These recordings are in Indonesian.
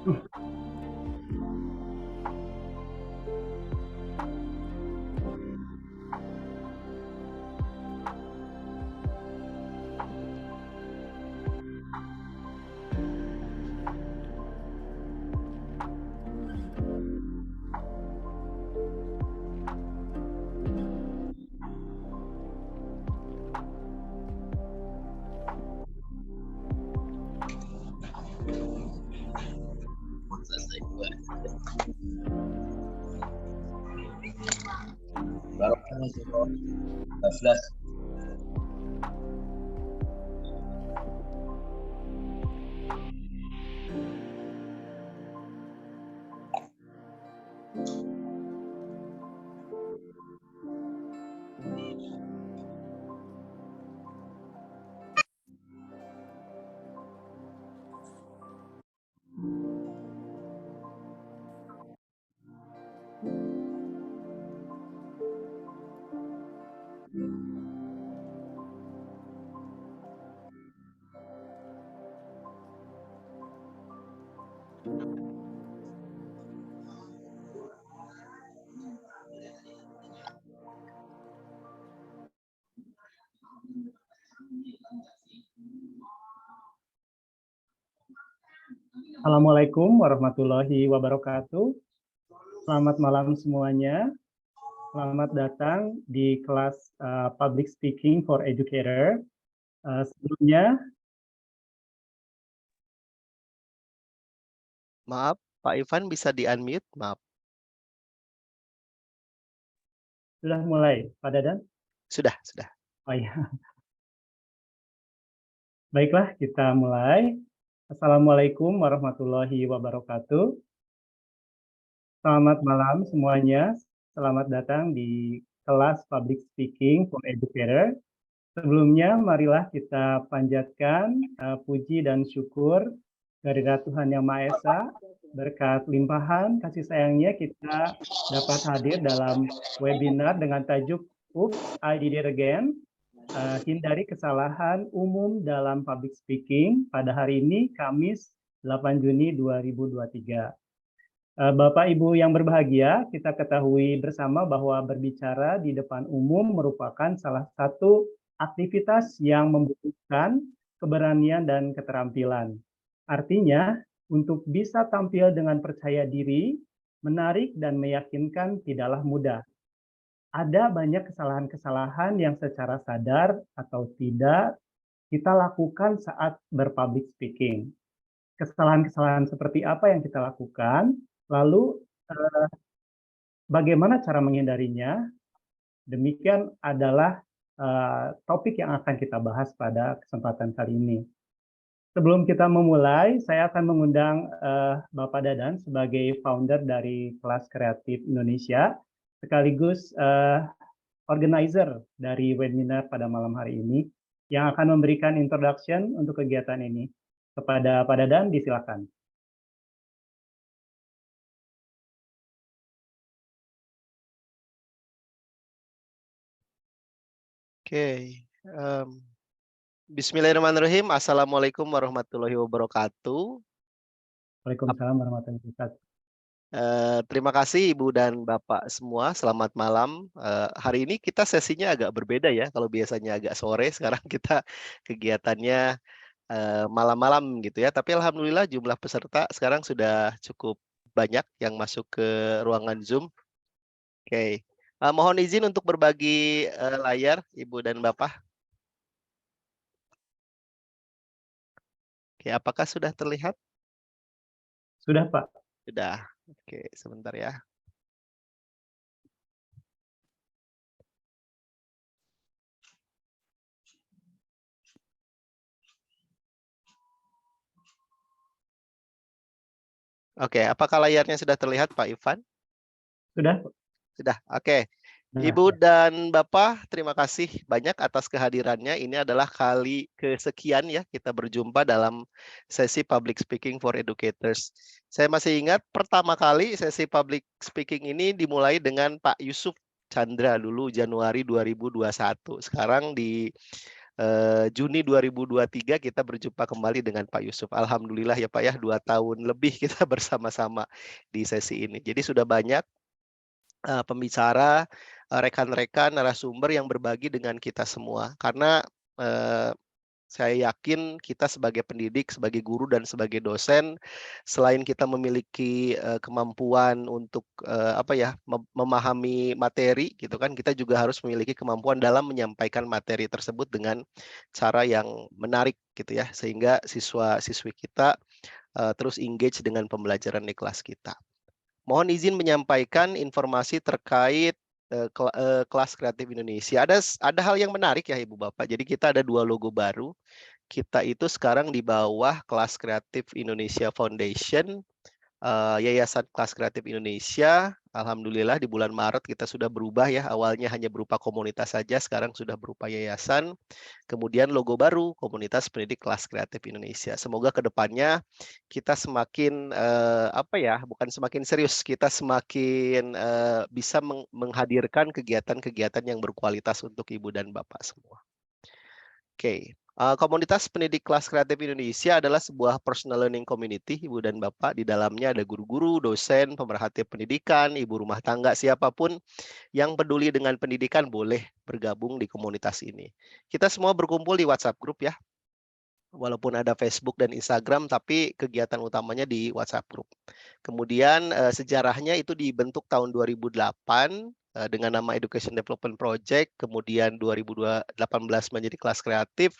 Baru 11. Assalamualaikum warahmatullahi wabarakatuh. Selamat malam semuanya. Selamat datang di kelas Public Speaking for Educator. Sebelumnya, Maaf, Pak Ivan bisa di-unmute? Maaf. sudah mulai, Pak Dadan? Sudah. Oh ya. Baiklah, kita mulai. Assalamualaikum warahmatullahi wabarakatuh. Selamat malam semuanya. Selamat datang di kelas Public Speaking for Educator. Sebelumnya, marilah kita panjatkan puji dan syukur kehadirat Tuhan Yang Maha Esa. Berkat limpahan kasih sayangnya kita dapat hadir dalam webinar dengan tajuk Oops, I Did It Again. Hindari kesalahan umum dalam public speaking pada hari ini, Kamis 8 Juni 2023. Bapak Ibu yang berbahagia, kita ketahui bersama bahwa berbicara di depan umum merupakan salah satu aktivitas yang membutuhkan keberanian dan keterampilan. Artinya, untuk bisa tampil dengan percaya diri, menarik dan meyakinkan tidaklah mudah. Ada banyak kesalahan-kesalahan yang secara sadar atau tidak kita lakukan saat berpublic speaking. Kesalahan-kesalahan seperti apa yang kita lakukan, lalu bagaimana cara menghindarinya? Demikian adalah topik yang akan kita bahas pada kesempatan kali ini. Sebelum kita memulai, saya akan mengundang Bapak Dadan sebagai founder dari Kelas Kreatif Indonesia, sekaligus organizer dari webinar pada malam hari ini, yang akan memberikan introduction untuk kegiatan ini. Kepada Pak Dadan, disilakan. Oke. Bismillahirrahmanirrahim. Assalamualaikum warahmatullahi wabarakatuh. Waalaikumsalam warahmatullahi wabarakatuh. Terima kasih Ibu dan Bapak semua. Selamat malam. Hari ini kita sesinya agak berbeda ya. Kalau biasanya agak sore, sekarang kita kegiatannya malam-malam gitu ya. Tapi alhamdulillah jumlah peserta sekarang sudah cukup banyak yang masuk ke ruangan Zoom. Oke. Mohon izin untuk berbagi layar Ibu dan Bapak. Oke, apakah sudah terlihat? Sudah, Pak. Sudah. Oke, sebentar ya. Oke, apakah layarnya sudah terlihat Pak Ivan? Sudah. Sudah, oke. Nah, Ibu dan Bapak, terima kasih banyak atas kehadirannya. Ini adalah kali kesekian ya kita berjumpa dalam sesi Public Speaking for Educators. Saya masih ingat pertama kali sesi Public Speaking ini dimulai dengan Pak Yusuf Chandra dulu Januari 2021. Sekarang di Juni 2023 kita berjumpa kembali dengan Pak Yusuf. Alhamdulillah ya Pak ya, 2 tahun lebih kita bersama-sama di sesi ini. Jadi sudah banyak pembicara, rekan-rekan, narasumber yang berbagi dengan kita semua. Karena saya yakin kita sebagai pendidik, sebagai guru, dan sebagai dosen, selain kita memiliki kemampuan untuk memahami materi, gitu kan, kita juga harus memiliki kemampuan dalam menyampaikan materi tersebut dengan cara yang menarik, gitu ya, sehingga siswa-siswi kita terus engage dengan pembelajaran di kelas kita. Mohon izin menyampaikan informasi terkait kelas kreatif Indonesia. Ada hal yang menarik ya Ibu Bapak. Jadi kita ada 2 logo baru. Kita itu sekarang di bawah Kelas Kreatif Indonesia Foundation, Yayasan Kelas Kreatif Indonesia. Alhamdulillah di bulan Maret kita sudah berubah ya. Awalnya hanya berupa komunitas saja, sekarang sudah berupa yayasan. Kemudian logo baru, Komunitas Pendidik Kelas Kreatif Indonesia. Semoga ke depannya kita semakin bukan semakin serius, kita semakin bisa menghadirkan kegiatan-kegiatan yang berkualitas untuk Ibu dan Bapak semua. Oke. Komunitas Pendidik Kelas Kreatif Indonesia adalah sebuah personal learning community, Ibu dan Bapak. Di dalamnya ada guru-guru, dosen, pemerhati pendidikan, ibu rumah tangga, siapapun yang peduli dengan pendidikan boleh bergabung di komunitas ini. Kita semua berkumpul di WhatsApp group ya. Walaupun ada Facebook dan Instagram, tapi kegiatan utamanya di WhatsApp group. Kemudian sejarahnya itu dibentuk tahun 2008 dengan nama Education Development Project, kemudian 2018 menjadi Kelas Kreatif,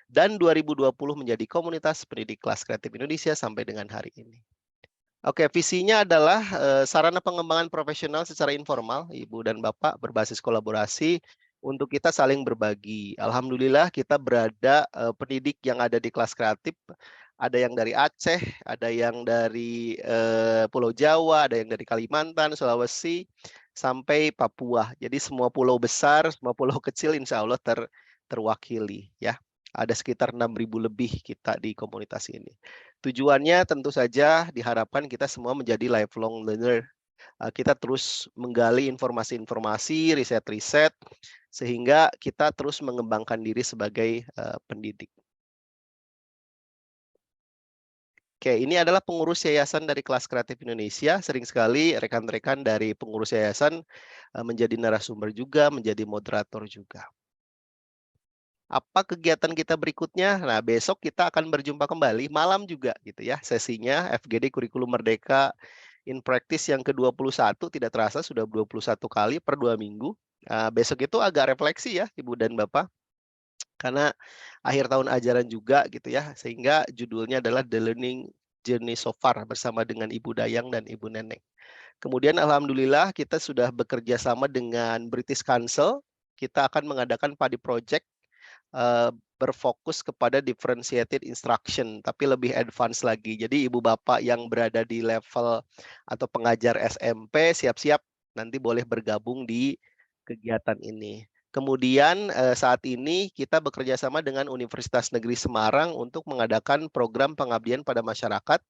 dan 2020 menjadi Komunitas Pendidik Kelas Kreatif Indonesia sampai dengan hari ini. Oke, visinya adalah sarana pengembangan profesional secara informal, Ibu dan Bapak, berbasis kolaborasi untuk kita saling berbagi. Alhamdulillah kita berada pendidik yang ada di kelas kreatif, ada yang dari Aceh, ada yang dari Pulau Jawa, ada yang dari Kalimantan, Sulawesi, sampai Papua. Jadi semua pulau besar, semua pulau kecil insya Allah terwakili ya. Ada sekitar 6.000 lebih kita di komunitas ini. Tujuannya tentu saja diharapkan kita semua menjadi lifelong learner. Kita terus menggali informasi-informasi, riset-riset, sehingga kita terus mengembangkan diri sebagai pendidik. Oke, ini adalah pengurus yayasan dari Kelas Kreatif Indonesia. Sering sekali rekan-rekan dari pengurus yayasan menjadi narasumber juga, menjadi moderator juga. Apa kegiatan kita berikutnya? Nah, besok kita akan berjumpa kembali, malam juga gitu ya, sesinya FGD Kurikulum Merdeka in Practice yang ke-21, tidak terasa sudah 21 kali per 2 minggu. Besok itu agak refleksi ya, Ibu dan Bapak, karena akhir tahun ajaran juga gitu ya, sehingga judulnya adalah The Learning Journey So Far bersama dengan Ibu Dayang dan Ibu Neneng. Kemudian alhamdulillah kita sudah bekerja sama dengan British Council, kita akan mengadakan Padi Project, berfokus kepada differentiated instruction, tapi lebih advance lagi. Jadi Ibu Bapak yang berada di level atau pengajar SMP, siap-siap nanti boleh bergabung di kegiatan ini. Kemudian saat ini kita bekerja sama dengan Universitas Negeri Semarang untuk mengadakan program pengabdian pada masyarakat,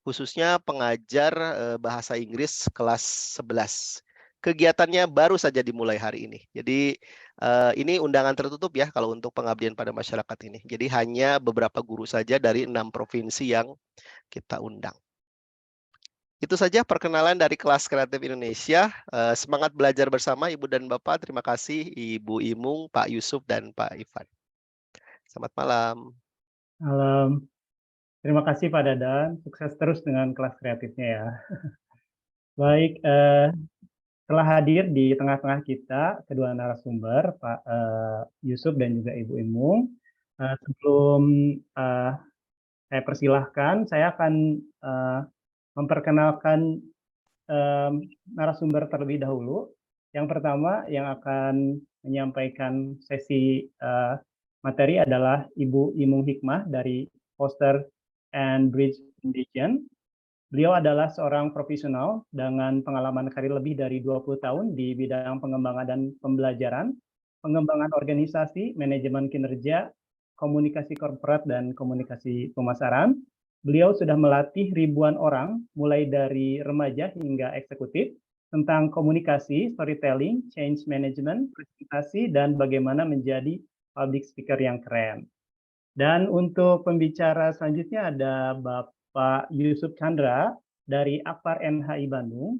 khususnya pengajar bahasa Inggris kelas 11. Kegiatannya baru saja dimulai hari ini. Jadi ini undangan tertutup ya kalau untuk pengabdian pada masyarakat ini. Jadi hanya beberapa guru saja dari 6 provinsi yang kita undang. Itu saja perkenalan dari Kelas Kreatif Indonesia. Semangat belajar bersama Ibu dan Bapak. Terima kasih Ibu Imung, Pak Yusuf, dan Pak Ivan. Selamat malam. Malam. Terima kasih Pak Dadan. Sukses terus dengan kelas kreatifnya ya. Baik, telah hadir di tengah-tengah kita kedua narasumber, Pak Yusuf dan juga Ibu Imung. Sebelum saya persilahkan, saya akan memperkenalkan narasumber terlebih dahulu. Yang pertama yang akan menyampaikan sesi materi adalah Ibu Imung Hikmah dari Foster and Bridge Foundation. Beliau adalah seorang profesional dengan pengalaman karir lebih dari 20 tahun di bidang pengembangan dan pembelajaran, pengembangan organisasi, manajemen kinerja, komunikasi korporat, dan komunikasi pemasaran. Beliau sudah melatih ribuan orang, mulai dari remaja hingga eksekutif, tentang komunikasi, storytelling, change management, presentasi, dan bagaimana menjadi public speaker yang keren. Dan untuk pembicara selanjutnya ada Bapak Yusuf Chandra dari Akpar NHI Bandung.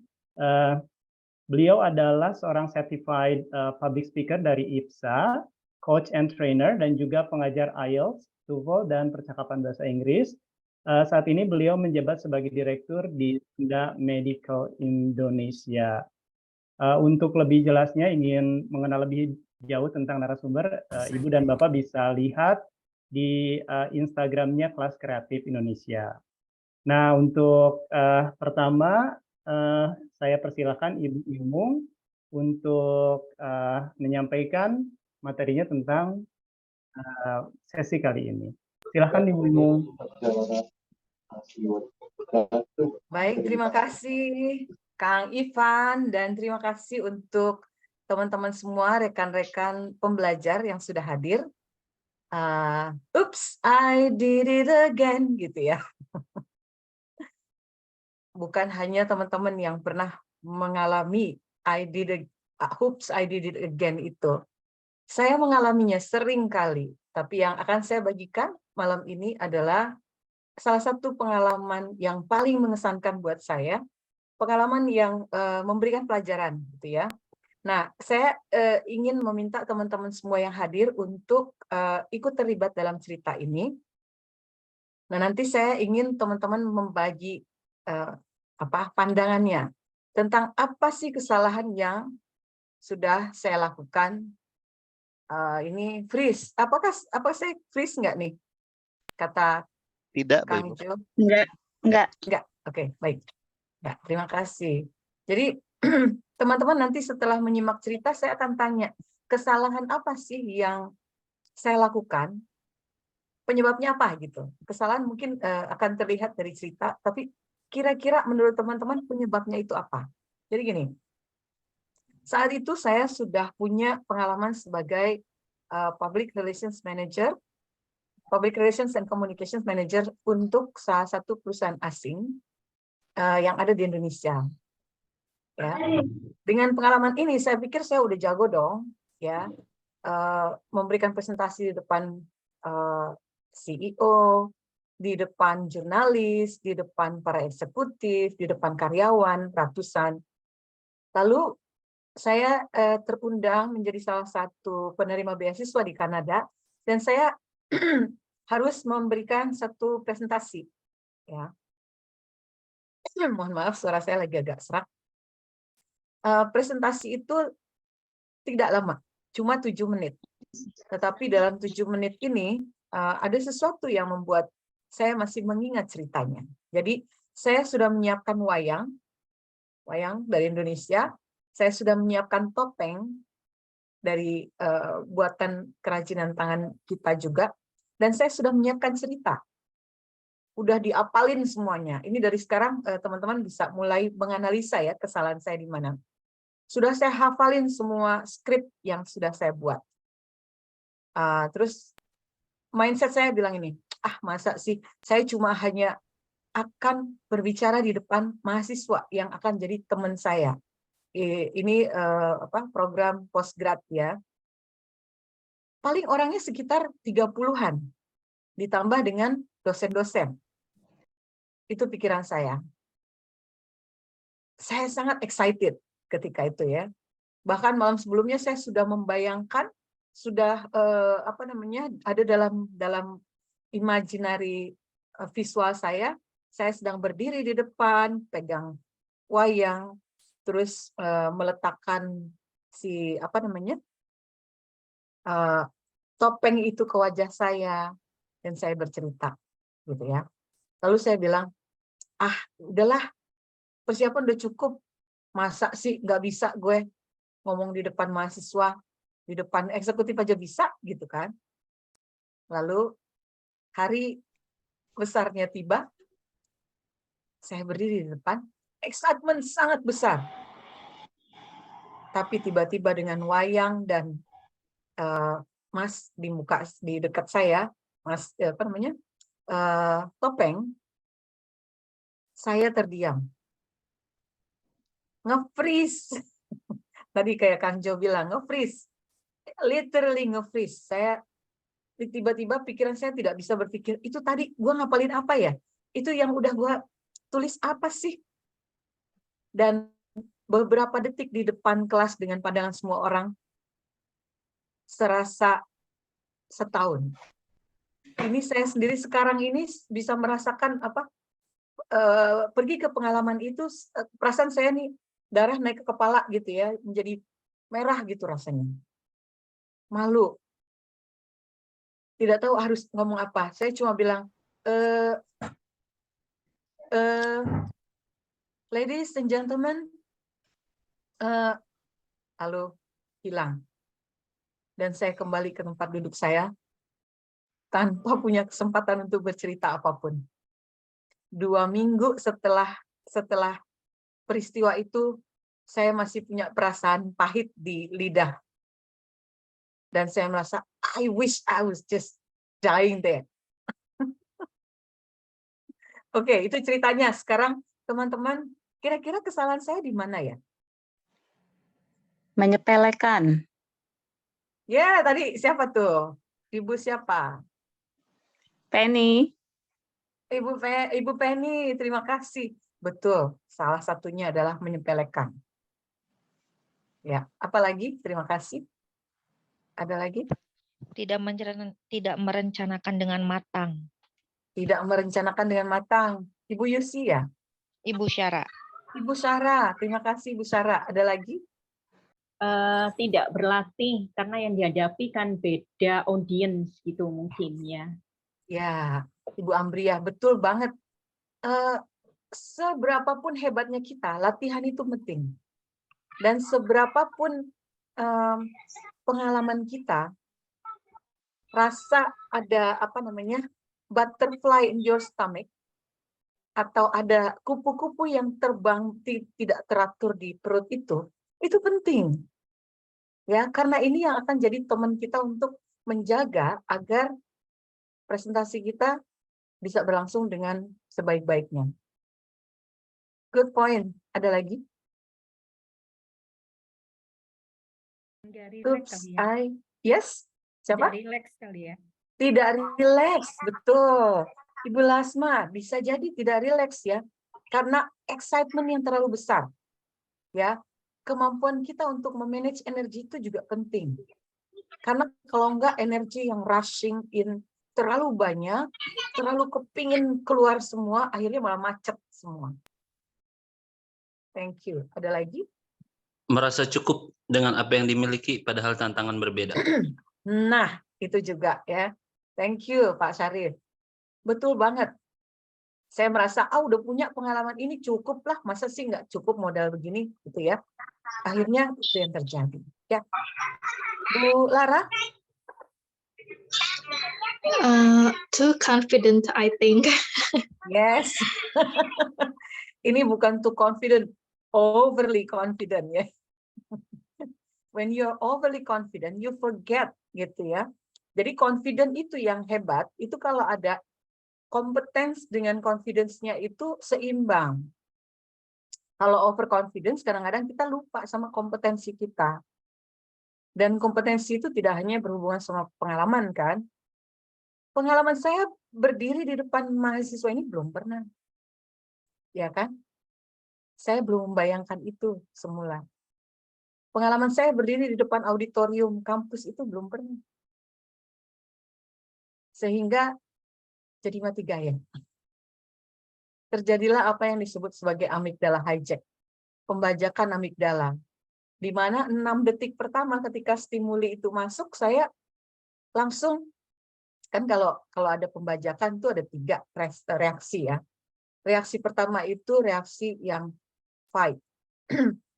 Beliau adalah seorang certified public speaker dari IPSA, coach and trainer, dan juga pengajar IELTS, TOEFL, dan percakapan bahasa Inggris. Saat ini beliau menjabat sebagai direktur di Sunda Medical Indonesia. Untuk lebih jelasnya ingin mengenal lebih jauh tentang narasumber, Ibu dan Bapak bisa lihat di Instagramnya Kelas Kreatif Indonesia. Nah, untuk pertama saya persilakan Ibu Imung untuk menyampaikan materinya tentang sesi kali ini. Silakan Ibu Imung. Baik, terima kasih Kang Ivan dan terima kasih untuk teman-teman semua, rekan-rekan pembelajar yang sudah hadir. Oops, I did it again, gitu ya. Bukan hanya teman-teman yang pernah mengalami oops, I did it again itu. Saya mengalaminya sering kali, tapi yang akan saya bagikan malam ini adalah salah satu pengalaman yang paling mengesankan buat saya, pengalaman yang memberikan pelajaran, gitu ya. Nah, saya ingin meminta teman-teman semua yang hadir untuk ikut terlibat dalam cerita ini. Nah, nanti saya ingin teman-teman membagi pandangannya tentang apa sih kesalahan yang sudah saya lakukan. Ini freeze. Apakah saya freeze nggak nih? Kata Tidak, Kang Ibu. Jo. Enggak. Oke, baik. Ya, terima kasih. Jadi teman-teman nanti setelah menyimak cerita saya akan tanya, kesalahan apa sih yang saya lakukan? Penyebabnya apa gitu? Kesalahan mungkin akan terlihat dari cerita, tapi kira-kira menurut teman-teman penyebabnya itu apa? Jadi gini, saat itu saya sudah punya pengalaman sebagai Public Relations Manager, Public Relations and Communications Manager untuk salah satu perusahaan asing yang ada di Indonesia. Ya, dengan pengalaman ini saya pikir saya udah jago dong, ya, memberikan presentasi di depan CEO, di depan jurnalis, di depan para eksekutif, di depan karyawan ratusan. Lalu saya terundang menjadi salah satu penerima beasiswa di Kanada dan saya harus memberikan satu presentasi. Ya, mohon maaf suara saya lagi agak serak. Presentasi itu tidak lama, cuma 7 menit. Tetapi dalam 7 menit ini ada sesuatu yang membuat saya masih mengingat ceritanya. Jadi saya sudah menyiapkan wayang dari Indonesia. Saya sudah menyiapkan topeng dari buatan kerajinan tangan kita juga. Dan saya sudah menyiapkan cerita. Udah diapalin semuanya. Ini dari sekarang teman-teman bisa mulai menganalisa ya kesalahan saya di mana. Sudah saya hafalin semua skrip yang sudah saya buat. Terus mindset saya bilang ini, masa sih saya cuma hanya akan berbicara di depan mahasiswa yang akan jadi teman saya. Ini program postgrad ya. Paling orangnya sekitar 30-an, ditambah dengan dosen-dosen. Itu pikiran saya. Saya sangat excited ketika itu ya. Bahkan malam sebelumnya saya sudah membayangkan, sudah ada dalam imaginary visual saya sedang berdiri di depan, pegang wayang, terus meletakkan topeng itu ke wajah saya dan saya bercerita gitu ya. Lalu saya bilang, udahlah, persiapan udah cukup, masa sih nggak bisa gue ngomong di depan mahasiswa, di depan eksekutif aja bisa gitu kan. Lalu hari besarnya tiba, saya berdiri di depan, excitement sangat besar. Tapi tiba-tiba dengan wayang dan mas di dekat saya, mas topeng, saya terdiam, nge-freeze. Tadi kayak Kang Jo bilang, nge-freeze. literally nge-freeze. Saya tiba-tiba pikiran saya tidak bisa berpikir, itu tadi gue ngapalin apa ya? Itu yang udah gue tulis apa sih? Dan beberapa detik di depan kelas dengan pandangan semua orang, serasa setahun. Ini saya sendiri sekarang ini bisa merasakan apa? Pergi ke pengalaman itu, perasaan saya nih darah naik ke kepala gitu ya, menjadi merah gitu rasanya. Malu. Tidak tahu harus ngomong apa. Saya cuma bilang, ladies and gentlemen, lalu hilang. Dan saya kembali ke tempat duduk saya tanpa punya kesempatan untuk bercerita apapun. 2 minggu setelah peristiwa itu, saya masih punya perasaan pahit di lidah. Dan saya merasa, I wish I was just dying there. Oke, itu ceritanya. Sekarang teman-teman, kira-kira kesalahan saya di mana ya? Menyepelekan. Ya, tadi siapa tuh? Ibu siapa? Penny. Ibu Penny, terima kasih. Betul, salah satunya adalah menyepelekan. Ya, apalagi? Terima kasih. Ada lagi? Tidak merencanakan dengan matang. Tidak merencanakan dengan matang. Ibu Yusi ya? Ibu Syara. Ibu Sarah, terima kasih Ibu Sarah. Ada lagi? Tidak berlatih karena yang dihadapi kan beda audience gitu mungkin ya. Ya, Ibu Ambria, betul banget. Seberapapun hebatnya kita, latihan itu penting. Dan seberapapun pengalaman kita, rasa ada apa namanya butterfly in your stomach, atau ada kupu-kupu yang terbang tidak teratur di perut itu penting. Ya, karena ini yang akan jadi teman kita untuk menjaga agar presentasi kita bisa berlangsung dengan sebaik-baiknya. Good point. Ada lagi? Oops, yes? Siapa? Tidak relax kali ya. Tidak relax, betul. Ibu Lasma, bisa jadi tidak relax ya, karena excitement yang terlalu besar. Ya, kemampuan kita untuk memanage energi itu juga penting. Karena kalau enggak energi yang rushing in terlalu banyak, terlalu kepingin keluar semua, akhirnya malah macet semua. Thank you. Ada lagi? Merasa cukup dengan apa yang dimiliki padahal tantangan berbeda. Nah, itu juga ya. Thank you Pak Syarif. Betul banget. Saya merasa, udah punya pengalaman ini cukup lah, masa sih nggak cukup modal begini, gitu ya. Akhirnya itu yang terjadi. Ya, Bu Lara? Too confident, I think. Yes. Ini bukan too confident, overly confident ya. When you're overly confident, you forget gitu ya. Jadi confident itu yang hebat, itu kalau ada competence dengan confidence-nya itu seimbang. Kalau overconfidence kadang-kadang kita lupa sama kompetensi kita. Dan kompetensi itu tidak hanya berhubungan sama pengalaman kan. Pengalaman saya berdiri di depan mahasiswa ini belum pernah. Ya kan? Saya belum membayangkan itu semula. Pengalaman saya berdiri di depan auditorium kampus itu belum pernah. Sehingga jadi mati gaya. Terjadilah apa yang disebut sebagai amigdala hijack. Pembajakan amigdala. Di mana 6 detik pertama ketika stimuli itu masuk, saya langsung, kan kalau ada pembajakan itu ada 3 reaksi ya. Reaksi pertama itu reaksi yang fight.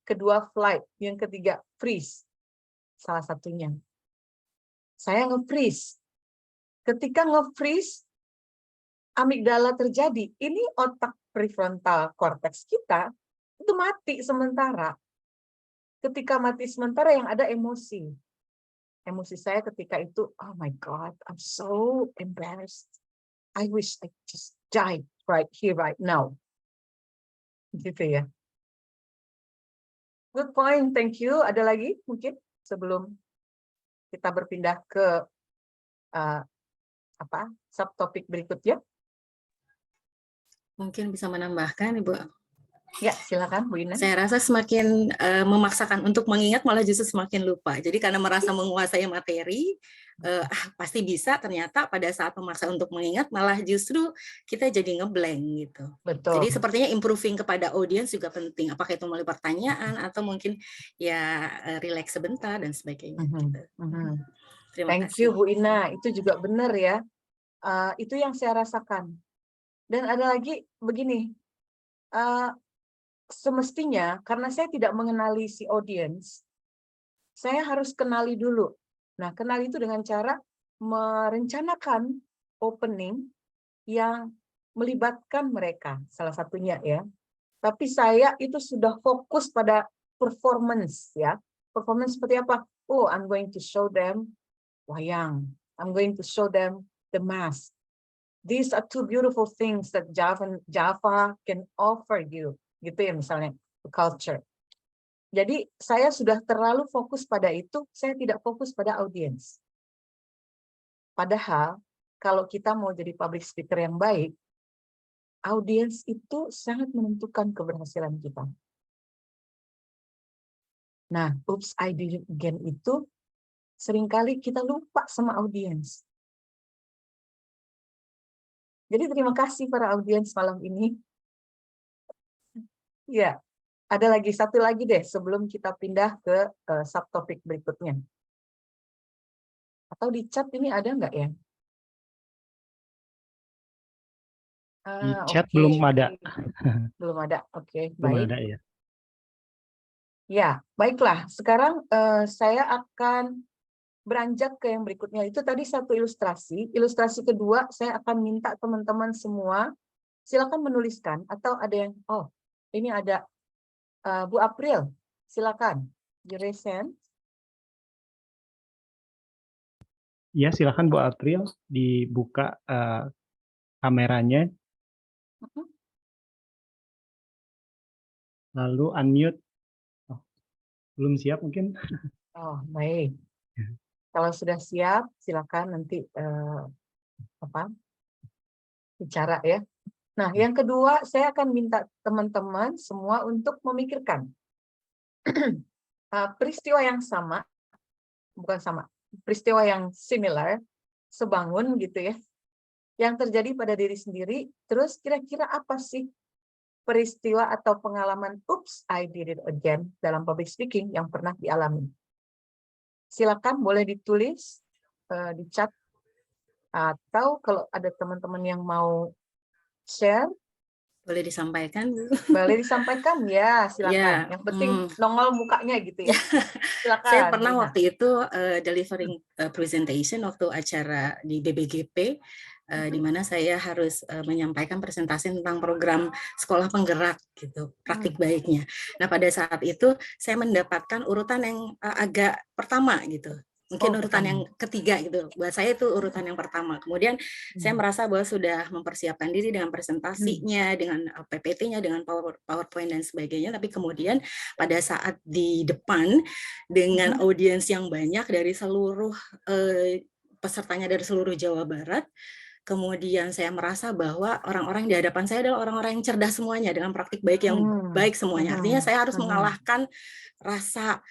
Kedua flight, yang ketiga freeze. Salah satunya. Saya nge-freeze. Ketika nge-freeze, amigdala terjadi. Ini otak prefrontal cortex kita itu mati sementara. Ketika mati sementara yang ada emosi. Emosi saya ketika itu, oh my God, I'm so embarrassed. I wish I just died right here, right now. Gitu ya. Good point, thank you. Ada lagi mungkin sebelum kita berpindah ke subtopik berikutnya. Mungkin bisa menambahkan, Ibu. Ya, silakan Bu Ina. Saya rasa semakin memaksakan untuk mengingat malah justru semakin lupa. Jadi karena merasa menguasai materi, pasti bisa, ternyata pada saat memaksa untuk mengingat malah justru kita jadi ngeblank gitu. Betul. Jadi sepertinya improving kepada audiens juga penting. Apakah itu melalui pertanyaan atau mungkin ya relax sebentar dan sebagainya. Gitu. Terima Thank kasih. you Bu Ina, itu juga benar ya. Itu yang saya rasakan. Dan ada lagi begini, semestinya karena saya tidak mengenali si audiens, saya harus kenali dulu. Nah, kenali itu dengan cara merencanakan opening yang melibatkan mereka, salah satunya ya. Tapi saya itu sudah fokus pada performance ya. Performance seperti apa? Oh, I'm going to show them wayang. I'm going to show them the mask. These are two beautiful things that Java can offer you. Gitu ya misalnya, the culture. Jadi saya sudah terlalu fokus pada itu, saya tidak fokus pada audiens. Padahal kalau kita mau jadi public speaker yang baik, audiens itu sangat menentukan keberhasilan kita. Nah, oops, I did it again itu seringkali kita lupa sama audiens. Jadi terima kasih para audiens malam ini. Ya, ada lagi satu lagi deh sebelum kita pindah ke subtopik berikutnya. Atau di chat ini ada nggak ya? Di chat belum ada. Belum ada, oke, Belum baik. ada ya. Ya, baiklah. Sekarang saya akan beranjak ke yang berikutnya. Itu tadi satu ilustrasi. Ilustrasi kedua, saya akan minta teman-teman semua silakan menuliskan atau ada yang ini ada Bu April, silakan di resend. Ya, silakan Bu April dibuka kameranya. Lalu unmute. Oh, belum siap mungkin. Oh, baik. Kalau sudah siap, silakan nanti bicara ya. Nah, yang kedua, saya akan minta teman-teman semua untuk memikirkan peristiwa yang sama, bukan sama, peristiwa yang similar, sebangun gitu ya, yang terjadi pada diri sendiri, terus kira-kira apa sih peristiwa atau pengalaman oops, I did it again dalam public speaking yang pernah dialami. Silakan boleh ditulis di chat, atau kalau ada teman-teman yang mau share, boleh disampaikan. Boleh disampaikan ya, silakan. Ya, yang penting nongol mukanya gitu ya. Silakan. Saya pernah Lina. waktu itu delivering presentation waktu acara di BBGP, di mana saya harus menyampaikan presentasi tentang program sekolah penggerak gitu, praktik baiknya. Nah, pada saat itu saya mendapatkan urutan yang agak pertama gitu. Mungkin urutan yang ketiga gitu. Buat saya itu urutan yang pertama. Kemudian saya merasa bahwa sudah mempersiapkan diri dengan presentasinya, dengan PPT-nya, dengan PowerPoint dan sebagainya. Tapi kemudian pada saat di depan dengan audiens yang banyak dari seluruh pesertanya dari seluruh Jawa Barat, kemudian saya merasa bahwa orang-orang di hadapan saya adalah orang-orang yang cerdas semuanya dengan praktik baik yang baik semuanya. Artinya saya harus mengalahkan rasa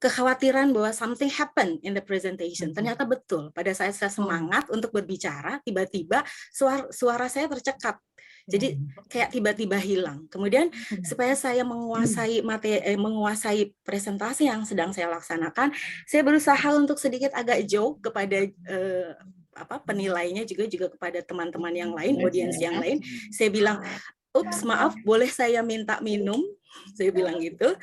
kekhawatiran bahwa something happen in the presentation. Ternyata betul, pada saat saya semangat untuk berbicara, tiba-tiba suara saya tercekat. Jadi kayak tiba-tiba hilang. Kemudian supaya saya menguasai menguasai presentasi yang sedang saya laksanakan, saya berusaha untuk sedikit agak jauh kepada penilainya juga kepada teman-teman yang lain, audiens yang lain. Saya bilang, "Ups, maaf, boleh saya minta minum?" Saya bilang gitu.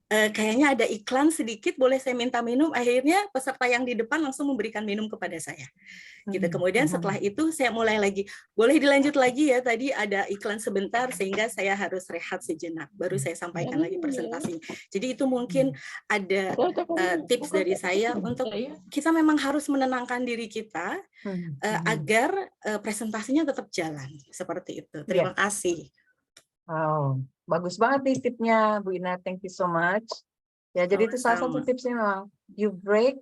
Kayaknya ada iklan sedikit, boleh saya minta minum? Akhirnya peserta yang di depan langsung memberikan minum kepada saya. Gitu. Kemudian setelah itu saya mulai lagi, boleh dilanjut lagi ya, tadi ada iklan sebentar sehingga saya harus rehat sejenak, baru saya sampaikan lagi presentasinya. Jadi itu mungkin ada tips dari saya untuk kita memang harus menenangkan diri kita agar presentasinya tetap jalan, seperti itu. Terima kasih. Wow. Bagus banget nih tipnya, Bu Ina. Thank you so much. Ya, jadi itu salah satu Sama-sama. tipsnya memang you break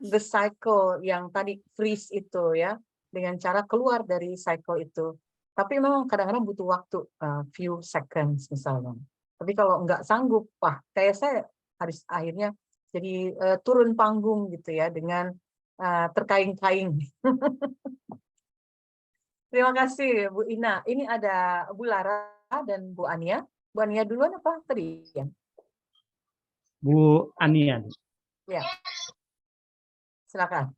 the cycle yang tadi freeze itu ya, dengan cara keluar dari cycle itu. Tapi memang kadang-kadang butuh waktu few seconds misalnya. Tapi kalau nggak sanggup, wah kayak saya harus akhirnya jadi turun panggung gitu ya dengan terkaing-kaing. Terima kasih Bu Ina. Ini ada Bu Lara dan Bu Ania. Bu Ania duluan apa tadi ya? Bu Anian. Ya, silakan.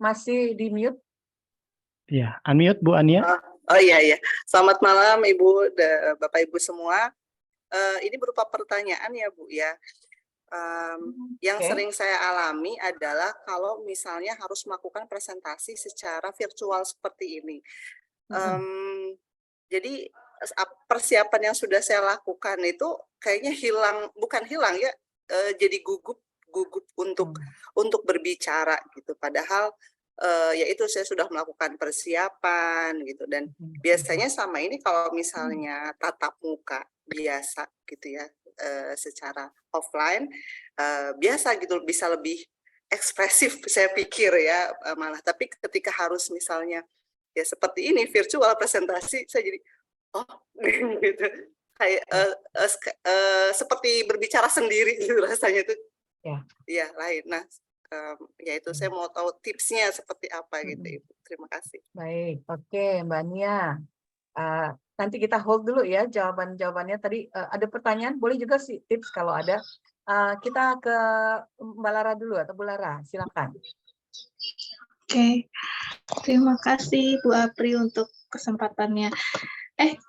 Masih di mute? Ya, unmute Bu Ania. Oh iya, selamat malam Ibu, Bapak Ibu semua. Ini berupa pertanyaan ya Bu ya. Yang sering saya alami adalah kalau misalnya harus melakukan presentasi secara virtual seperti ini. Jadi persiapan yang sudah saya lakukan itu kayaknya bukan hilang ya, jadi gugup untuk berbicara gitu. Padahal yaitu saya sudah melakukan persiapan gitu, dan biasanya sama ini kalau misalnya tatap muka biasa gitu ya, secara offline biasa gitu, bisa lebih ekspresif saya pikir ya malah. Tapi ketika harus misalnya ya seperti ini virtual presentasi, saya jadi gitu kayak seperti berbicara sendiri gitu rasanya itu ya lain. Nah yaitu saya mau tahu tipsnya seperti apa gitu Ibu. Terima kasih. Baik, oke Mbak Nia. Nanti kita hold dulu ya jawabannya tadi. Ada pertanyaan, boleh juga sih tips kalau ada. Kita ke Mbak Lara dulu atau Bu Lara, silakan. Oke, terima kasih Bu Apri untuk kesempatannya.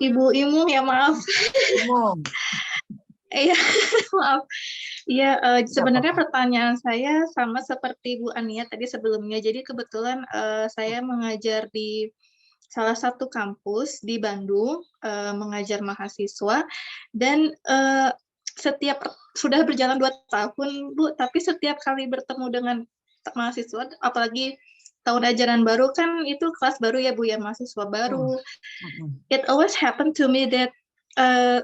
Ibu Imung ya, maaf. Imung. Iya, maaf. Iya, sebenarnya pertanyaan saya sama seperti Bu Ania tadi sebelumnya. Jadi kebetulan saya mengajar di salah satu kampus di Bandung, mengajar mahasiswa, dan sudah berjalan 2 tahun, Bu, tapi setiap kali bertemu dengan mahasiswa, apalagi tahun ajaran baru kan itu kelas baru ya Bu ya, mahasiswa baru. It always happened to me that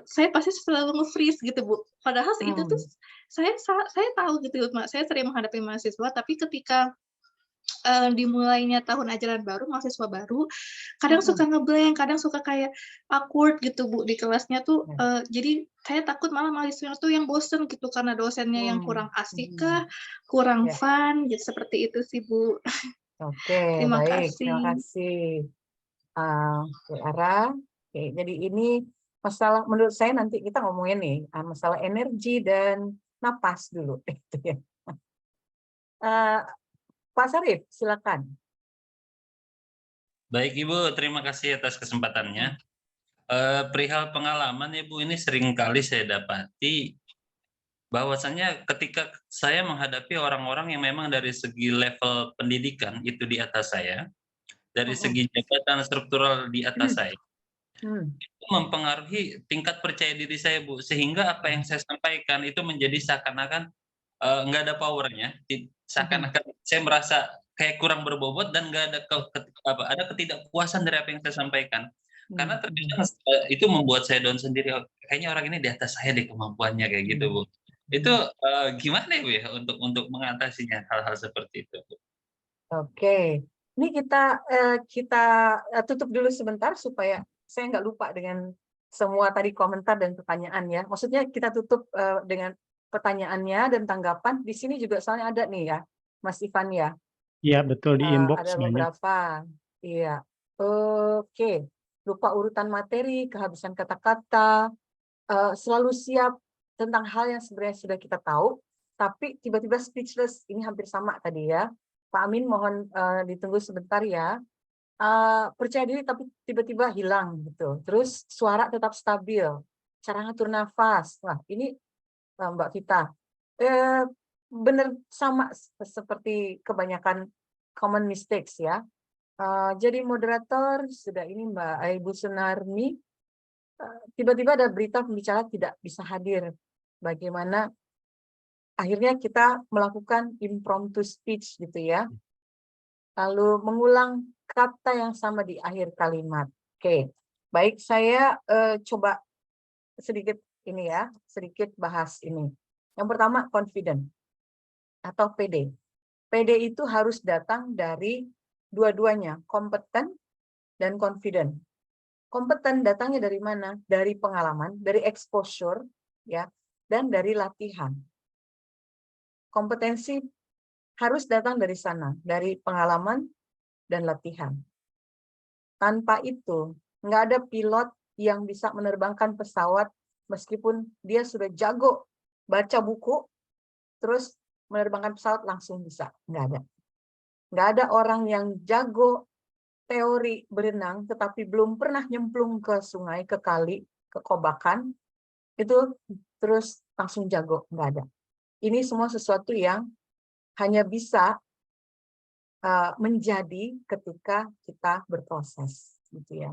saya pasti selalu nge-freeze gitu Bu. Padahal itu tuh saya tahu gitu, saya sering menghadapi mahasiswa, tapi ketika dimulainya tahun ajaran baru, mahasiswa baru, kadang suka ngeblank, kadang suka kayak awkward gitu Bu di kelasnya tuh. Jadi saya takut malah mahasiswa tuh yang bosen gitu karena dosennya yang kurang asik kah, kurang fun, gitu, seperti itu sih Bu. Oke, Terima baik, kasih. terima kasih. Bu Lara. Oke, jadi ini masalah, menurut saya nanti kita ngomongin nih masalah energi dan napas dulu. Pak Sarif, silakan. Baik Ibu, terima kasih atas kesempatannya. Perihal pengalaman ya Bu, ini sering kali saya dapati bahwasannya ketika saya menghadapi orang-orang yang memang dari segi level pendidikan itu di atas saya, dari segi jabatan struktural di atas saya, itu mempengaruhi tingkat percaya diri saya Bu, sehingga apa yang saya sampaikan itu menjadi seakan-akan nggak ada powernya, seakan-akan saya merasa kayak kurang berbobot dan nggak ada ketidakpuasan dari apa yang saya sampaikan. Karena terkadang itu membuat saya down sendiri, kayaknya orang ini di atas saya deh kemampuannya kayak gitu Bu. Itu gimana Bu ya untuk mengatasinya hal-hal seperti itu Bu? Oke, ini kita tutup dulu sebentar supaya saya nggak lupa dengan semua tadi komentar dan pertanyaan ya. Maksudnya kita tutup dengan pertanyaannya dan tanggapan. Di sini juga soalnya ada nih ya, Mas Ivan ya. Iya, betul, di inbox ada banyak. beberapa. Iya. Oke. Lupa urutan materi, kehabisan kata-kata, selalu siap tentang hal yang sebenarnya sudah kita tahu, tapi tiba-tiba speechless. Ini hampir sama tadi ya. Pak Amin, mohon ditunggu sebentar ya. Percaya diri tapi tiba-tiba hilang gitu. Terus suara tetap stabil. Cara ngatur nafas. Wah, ini Mbak Vita. Benar sama seperti kebanyakan common mistakes ya. Jadi moderator sudah ini Mbak Ibu Sunarmi, tiba-tiba ada berita pembicara tidak bisa hadir. Bagaimana akhirnya kita melakukan impromptu speech gitu ya. Lalu mengulang kata yang sama di akhir kalimat. Oke, baik, saya coba sedikit ini ya, sedikit bahas ini. Yang pertama confident atau PD. PD itu harus datang dari dua-duanya, kompeten dan confident. Kompeten datangnya dari mana? Dari pengalaman, dari exposure, ya, dan dari latihan. Kompetensi harus datang dari sana, dari pengalaman dan latihan. Tanpa itu, nggak ada pilot yang bisa menerbangkan pesawat meskipun dia sudah jago baca buku, terus menerbangkan pesawat langsung bisa. Nggak ada. Nggak ada orang yang jago teori berenang, tetapi belum pernah nyemplung ke sungai, ke kali, ke kobakan, itu terus langsung jago. Nggak ada. Ini semua sesuatu yang hanya bisa menjadi ketika kita berproses, gitu ya.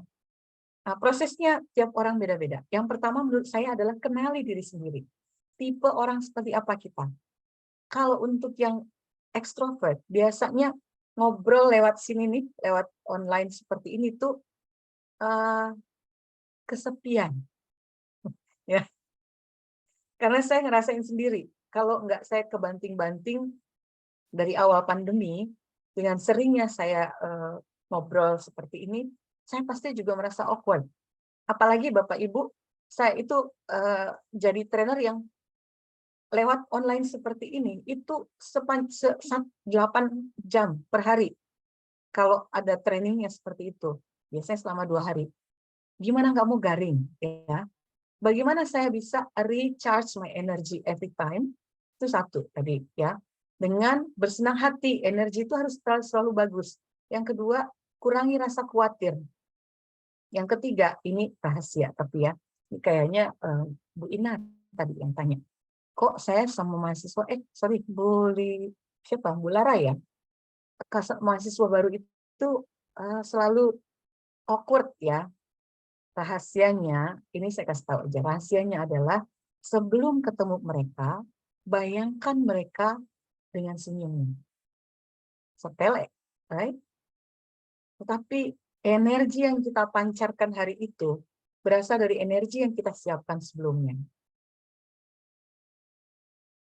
Nah, prosesnya tiap orang beda-beda. Yang pertama menurut saya adalah kenali diri sendiri. Tipe orang seperti apa kita. Kalau untuk yang ekstrovert, biasanya ngobrol lewat sini nih, lewat online seperti ini tuh kesepian, ya. Karena saya ngerasain sendiri, kalau nggak saya kebanting-banting dari awal pandemi, dengan seringnya saya ngobrol seperti ini, saya pasti juga merasa awkward. Apalagi Bapak Ibu, saya itu jadi trainer yang lewat online seperti ini, itu 8 jam per hari. Kalau ada trainingnya seperti itu, biasanya selama 2 hari. Gimana nggak mau garing? Ya? Bagaimana saya bisa recharge my energy every time? Itu satu tadi, ya. Dengan bersenang hati, energi itu harus selalu bagus. Yang kedua, kurangi rasa khawatir. Yang ketiga, ini rahasia, tapi ya, ini kayaknya Bu Ina tadi yang tanya. Kok saya sama mahasiswa, Bu Lara ya, mahasiswa baru itu selalu awkward ya. Rahasianya, ini saya kasih tahu aja, rahasianya adalah sebelum ketemu mereka, bayangkan mereka dengan senyum. Sepele, right? Tetapi energi yang kita pancarkan hari itu berasal dari energi yang kita siapkan sebelumnya.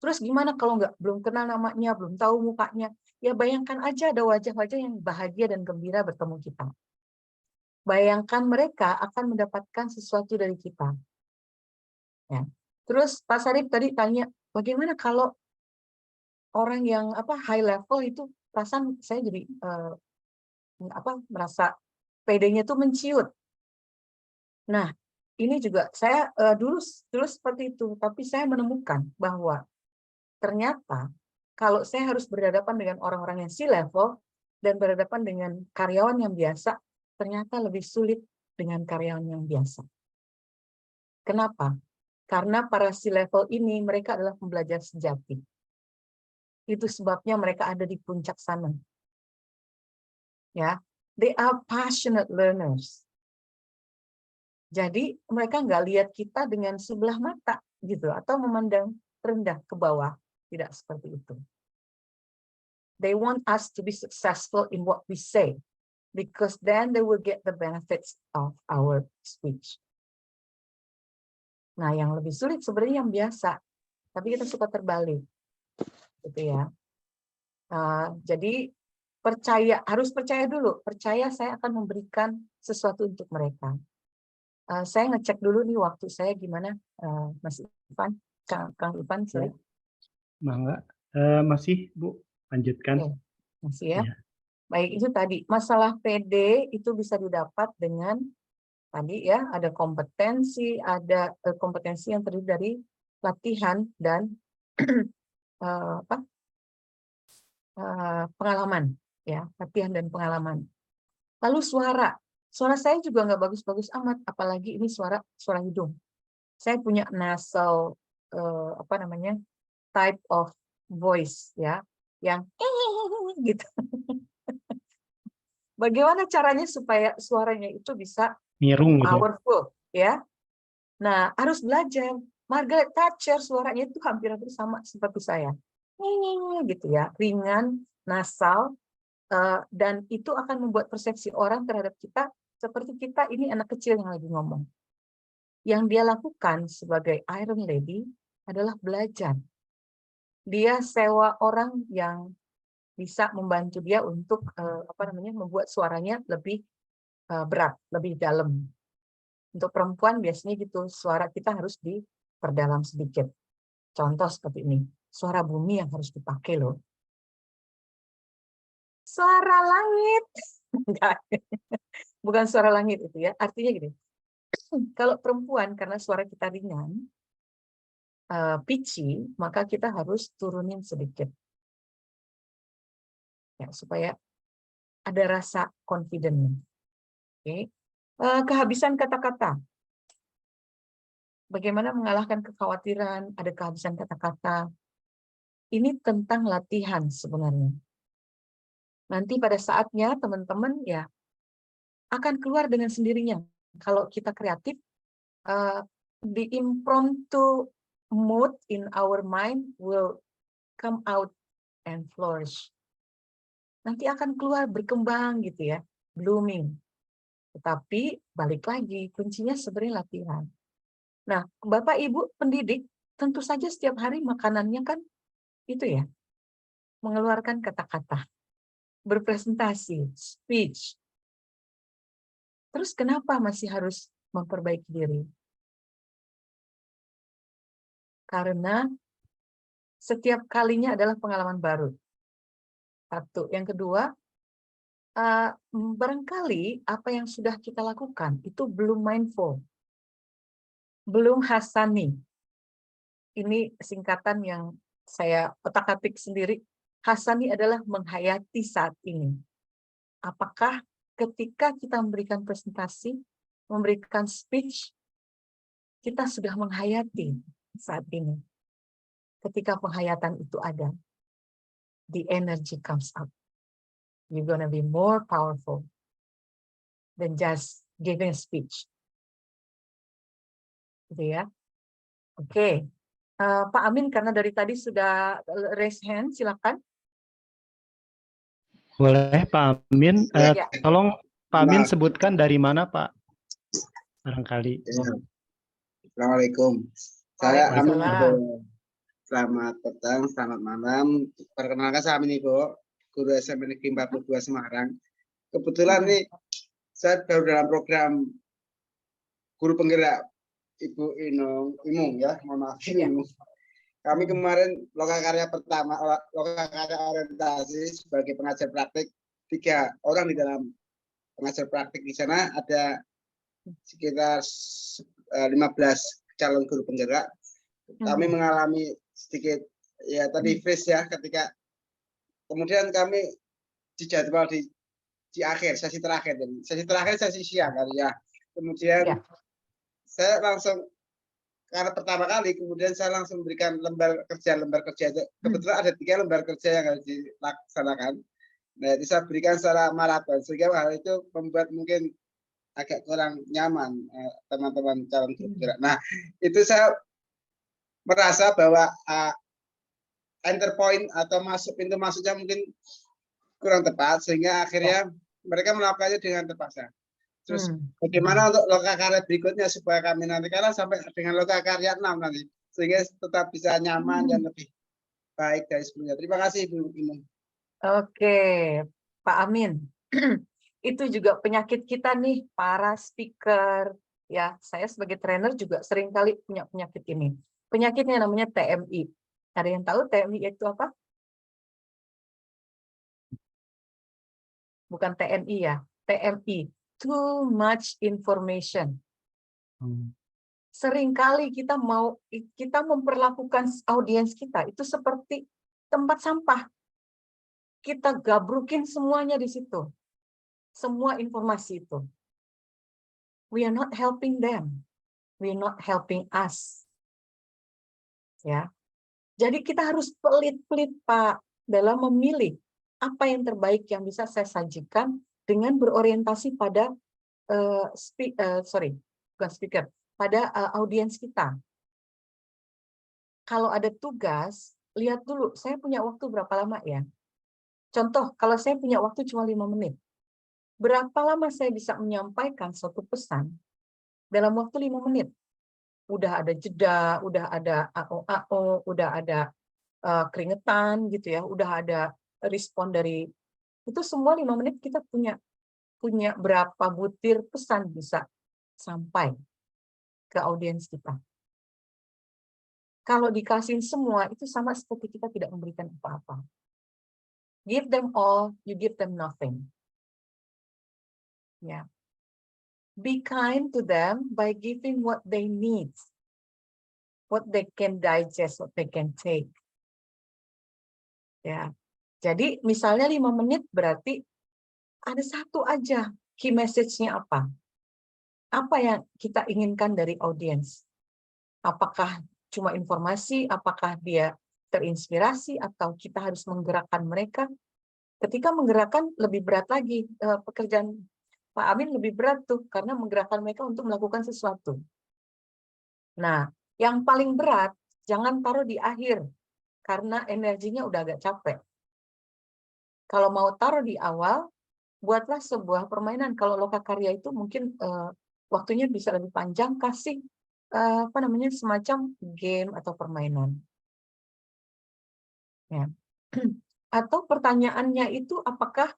Terus gimana kalau belum kenal namanya, belum tahu mukanya? Ya bayangkan aja ada wajah-wajah yang bahagia dan gembira bertemu kita. Bayangkan mereka akan mendapatkan sesuatu dari kita. Ya. Terus Pak Sarif tadi tanya, bagaimana kalau orang yang high level itu perasaan saya jadi merasa PD-nya itu menciut. Nah, ini juga saya dulu seperti itu, tapi saya menemukan bahwa ternyata kalau saya harus berhadapan dengan orang-orang yang C-level dan berhadapan dengan karyawan yang biasa, ternyata lebih sulit dengan karyawan yang biasa. Kenapa? Karena para C-level ini mereka adalah pembelajar sejati. Itu sebabnya mereka ada di puncak sana. Ya, they are passionate learners. Jadi mereka nggak lihat kita dengan sebelah mata gitu atau memandang rendah ke bawah, tidak seperti itu. They want us to be successful in what we say, because then they will get the benefits of our speech. Nah, yang lebih sulit sebenarnya yang biasa, tapi kita suka terbalik, gitu ya. Jadi harus percaya dulu. Percaya saya akan memberikan sesuatu untuk mereka. Saya ngecek dulu nih waktu saya gimana, Mas Ivan, Kang Ivan, saya. Mangga, masih Bu, lanjutkan. Oke, masih ya. Ya. Baik, itu tadi masalah PD itu bisa didapat dengan tadi ya ada kompetensi yang terdiri dari latihan dan pengalaman ya, latihan dan pengalaman. Lalu suara saya juga nggak bagus-bagus amat, apalagi ini suara hidung. Saya punya nasal type of voice ya, yang gitu. Bagaimana caranya supaya suaranya itu bisa Mirung gitu. Powerful ya. Nah, harus belajar. Margaret Thatcher suaranya itu hampir sama seperti saya. Gitu ya, ringan, nasal, dan itu akan membuat persepsi orang terhadap kita seperti kita ini anak kecil yang lagi ngomong. Yang dia lakukan sebagai Iron Lady adalah belajar. Dia sewa orang yang bisa membantu dia untuk membuat suaranya lebih berat, lebih dalam. Untuk perempuan biasanya gitu, suara kita harus diperdalam sedikit. Contoh seperti ini, suara bumi yang harus dipakai loh. Suara langit. Enggak. Bukan suara langit itu ya. Artinya gini, kalau perempuan karena suara kita ringan, pitchy, maka kita harus turunin sedikit. Ya, supaya ada rasa confident. Oke. Kehabisan kata-kata. Bagaimana mengalahkan kekhawatiran, ada kehabisan kata-kata. Ini tentang latihan sebenarnya. Nanti pada saatnya teman-teman ya akan keluar dengan sendirinya. Kalau kita kreatif, the impromptu mood in our mind will come out and flourish. Nanti akan keluar berkembang gitu ya, blooming. Tetapi balik lagi, kuncinya sebenarnya latihan. Nah, Bapak Ibu pendidik, tentu saja setiap hari makanannya kan itu ya, mengeluarkan kata-kata, berpresentasi, speech. Terus kenapa masih harus memperbaiki diri? Karena setiap kalinya adalah pengalaman baru. Satu. Yang kedua, barangkali apa yang sudah kita lakukan itu belum mindful, belum hasani. Ini singkatan yang saya otak-atik sendiri. Hasani adalah menghayati saat ini. Apakah ketika kita memberikan presentasi, memberikan speech, kita sudah menghayati saat ini. Ketika penghayatan itu ada, the energy comes up. You're gonna be more powerful than just giving a speech. Gitu ya. Oke. Pak Amin, karena dari tadi sudah raise hand, silakan. Boleh Pak Amin. Ya. Tolong Pak Amin sebutkan dari mana Pak? Barangkali. Assalamualaikum. Saya Amin. Waalaikumsalam. Selamat petang, selamat malam. Perkenalkan saya Amin Ibu, guru SMP Negeri 42 Semarang. Kebetulan nih saya baru dalam program guru penggerak Ibu Imung ya, mohon maaf Imung. Kami kemarin lokakarya pertama, lokakarya orientasi sebagai pengajar praktik, 3 orang di dalam pengajar praktik. Di sana ada sekitar 15 calon guru penggerak. Kami mengalami sedikit ya tadi freeze ya, ketika kemudian kami dijadwal di akhir sesi terakhir, sesi siang kali ya. Kemudian saya langsung, karena pertama kali, kemudian saya langsung memberikan lembar kerja. Kebetulan ada 3 lembar kerja yang harus dilaksanakan. Nah, itu saya berikan secara maraton, sehingga hal itu membuat mungkin agak kurang nyaman teman-teman calon guru penggerak. Nah, itu saya merasa bahwa enter point atau pintu masuknya mungkin kurang tepat, sehingga akhirnya mereka melakukannya dengan terpaksa. Terus bagaimana untuk lokakarya berikutnya supaya kami nanti kalah sampai dengan lokakarya 6 nanti, sehingga tetap bisa nyaman dan lebih baik dari sebelumnya. Terima kasih Ibu Imung. Oke, Pak Amin. Itu juga penyakit kita nih, para speaker. Ya, saya sebagai trainer juga sering kali punya penyakit ini. Penyakitnya namanya TMI. Ada yang tahu TMI itu apa? Bukan TNI ya, TMI. Too much information. Seringkali kita memperlakukan audiens kita itu seperti tempat sampah. Kita gabrukin semuanya di situ. Semua informasi itu. We are not helping them. We are not helping us. Ya. Jadi kita harus pelit-pelit Pak dalam memilih apa yang terbaik yang bisa saya sajikan dengan berorientasi pada pada audiens kita. Kalau ada tugas, lihat dulu saya punya waktu berapa lama ya. Contoh, kalau saya punya waktu cuma 5 menit. Berapa lama saya bisa menyampaikan suatu pesan dalam waktu 5 menit? udah ada jeda, udah ada AO, udah ada keringetan gitu ya, udah ada respon dari itu semua 5 menit kita punya berapa butir pesan bisa sampai ke audiens kita. Kalau dikasihin semua itu sama seperti kita tidak memberikan apa-apa. Give them all, you give them nothing. Ya. Be kind to them by giving what they need, what they can digest, what they can take. Ya. Jadi misalnya 5 menit berarti ada satu aja key message-nya apa? Apa yang kita inginkan dari audiens? Apakah cuma informasi, apakah dia terinspirasi, atau kita harus menggerakkan mereka? Ketika menggerakkan lebih berat lagi, pekerjaan Pak Amin lebih berat tuh, karena menggerakkan mereka untuk melakukan sesuatu. Nah, yang paling berat, jangan taruh di akhir, karena energinya udah agak capek. Kalau mau taruh di awal, buatlah sebuah permainan. Kalau lokakarya itu mungkin waktunya bisa lebih panjang, kasih semacam game atau permainan. Ya. Atau pertanyaannya itu apakah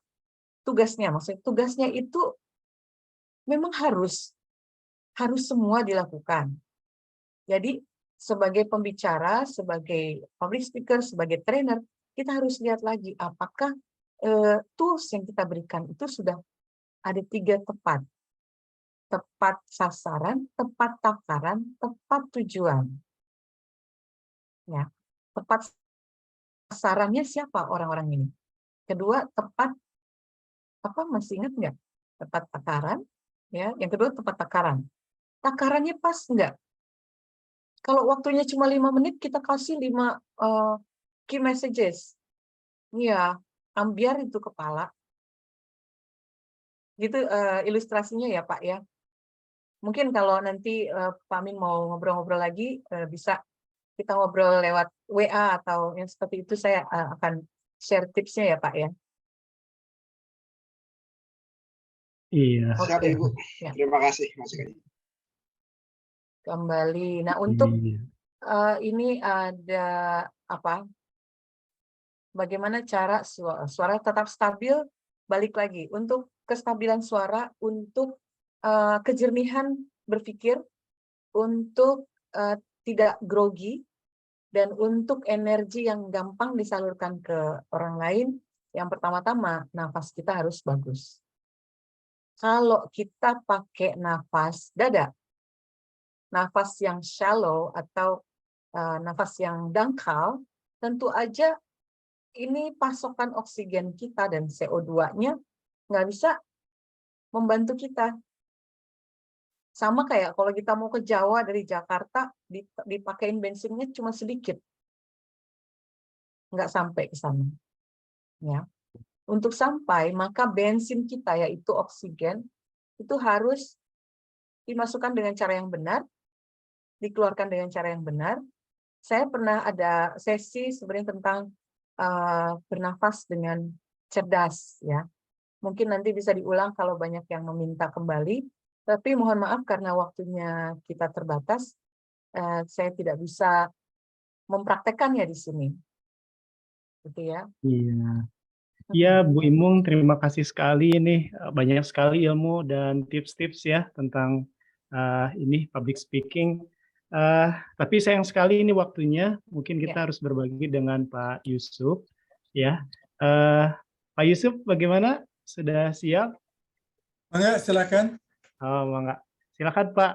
tugasnya, maksudnya tugasnya itu memang harus semua dilakukan. Jadi sebagai pembicara, sebagai public speaker, sebagai trainer, kita harus lihat lagi apakah tools yang kita berikan itu sudah ada 3 tepat. Tepat sasaran, tepat takaran, tepat tujuan. Ya, tepat sasarannya siapa orang-orang ini? Kedua, tepat masih ingat nggak? Tepat takaran, ya. Yang kedua tepat takaran. Takarannya pas nggak? Kalau waktunya cuma 5 menit, kita kasih 5 key messages. Iya, ambiar itu kepala. Gitu ilustrasinya ya Pak ya. Mungkin kalau nanti Pak Amin mau ngobrol-ngobrol lagi, bisa kita ngobrol lewat WA atau yang seperti itu, saya akan share tipsnya ya Pak ya. Iya. Siap Ibu. Ya. Terima kasih Mas Eka. Kembali. Nah, untuk ini ada apa? Bagaimana cara suara tetap stabil? Balik lagi untuk kestabilan suara, untuk kejernihan berpikir, untuk tidak grogi, dan untuk energi yang gampang disalurkan ke orang lain. Yang pertama-tama, nafas kita harus bagus. Kalau kita pakai nafas dada, nafas yang shallow atau nafas yang dangkal, tentu aja ini pasokan oksigen kita dan CO2-nya nggak bisa membantu kita. Sama kayak kalau kita mau ke Jawa dari Jakarta, dipakein bensinnya cuma sedikit. Nggak sampai ke sana. Ya. Untuk sampai, maka bensin kita, yaitu oksigen, itu harus dimasukkan dengan cara yang benar, dikeluarkan dengan cara yang benar. Saya pernah ada sesi sebenarnya tentang bernafas dengan cerdas, ya. Mungkin nanti bisa diulang kalau banyak yang meminta kembali, tapi mohon maaf karena waktunya kita terbatas, saya tidak bisa mempraktekannya di sini. Gitu ya. Iya. Iya, Bu Imung, terima kasih sekali ini, banyak sekali ilmu dan tips-tips ya tentang ini public speaking. Tapi sayang sekali ini waktunya, mungkin kita harus berbagi dengan Pak Yusuf, ya. Pak Yusuf, bagaimana? Sudah siap? Mangga, silakan. Oh, mangga. Silakan Pak.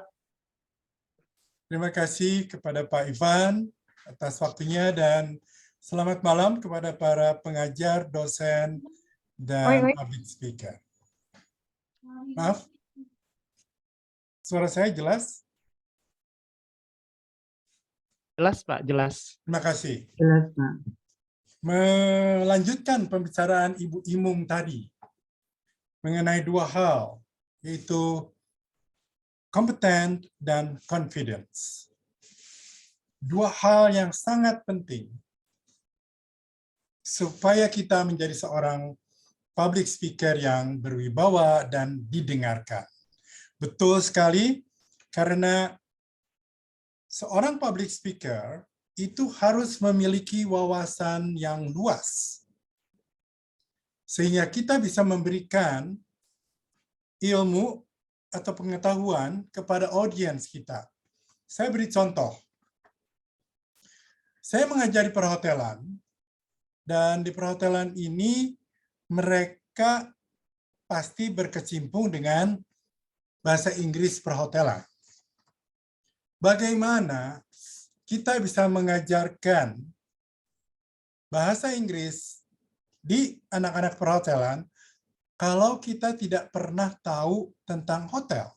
Terima kasih kepada Pak Ivan atas waktunya dan selamat malam kepada para pengajar, dosen, dan public speaker. Maaf, suara saya jelas? Jelas Pak, jelas. Terima kasih. Jelas Pak. Melanjutkan pembicaraan Ibu Imung tadi mengenai 2 hal, yaitu kompeten dan confidence. 2 hal yang sangat penting supaya kita menjadi seorang public speaker yang berwibawa dan didengarkan. Betul sekali, karena seorang public speaker itu harus memiliki wawasan yang luas. Sehingga kita bisa memberikan ilmu atau pengetahuan kepada audiens kita. Saya beri contoh. Saya mengajar di perhotelan, dan di perhotelan ini mereka pasti berkecimpung dengan bahasa Inggris perhotelan. Bagaimana kita bisa mengajarkan bahasa Inggris di anak-anak perhotelan kalau kita tidak pernah tahu tentang hotel,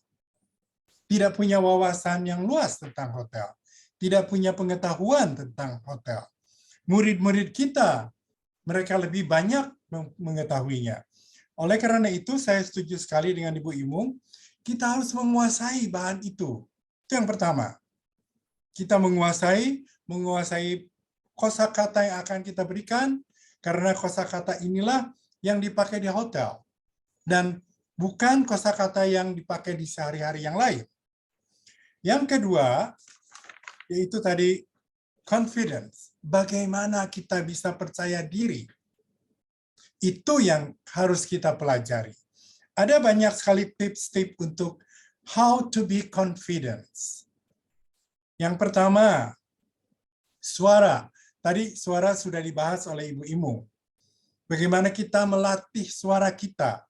tidak punya wawasan yang luas tentang hotel, tidak punya pengetahuan tentang hotel. Murid-murid kita, mereka lebih banyak mengetahuinya. Oleh karena itu, saya setuju sekali dengan Ibu Imung, kita harus menguasai bahan itu. Itu yang pertama. Kita menguasai kosakata yang akan kita berikan, karena kosakata inilah yang dipakai di hotel. Dan bukan kosakata yang dipakai di sehari-hari yang lain. Yang kedua, yaitu tadi confidence. Bagaimana kita bisa percaya diri. Itu yang harus kita pelajari. Ada banyak sekali tips-tips untuk how to be confident. Yang pertama, suara. Tadi suara sudah dibahas oleh Ibu Imung. Bagaimana kita melatih suara kita.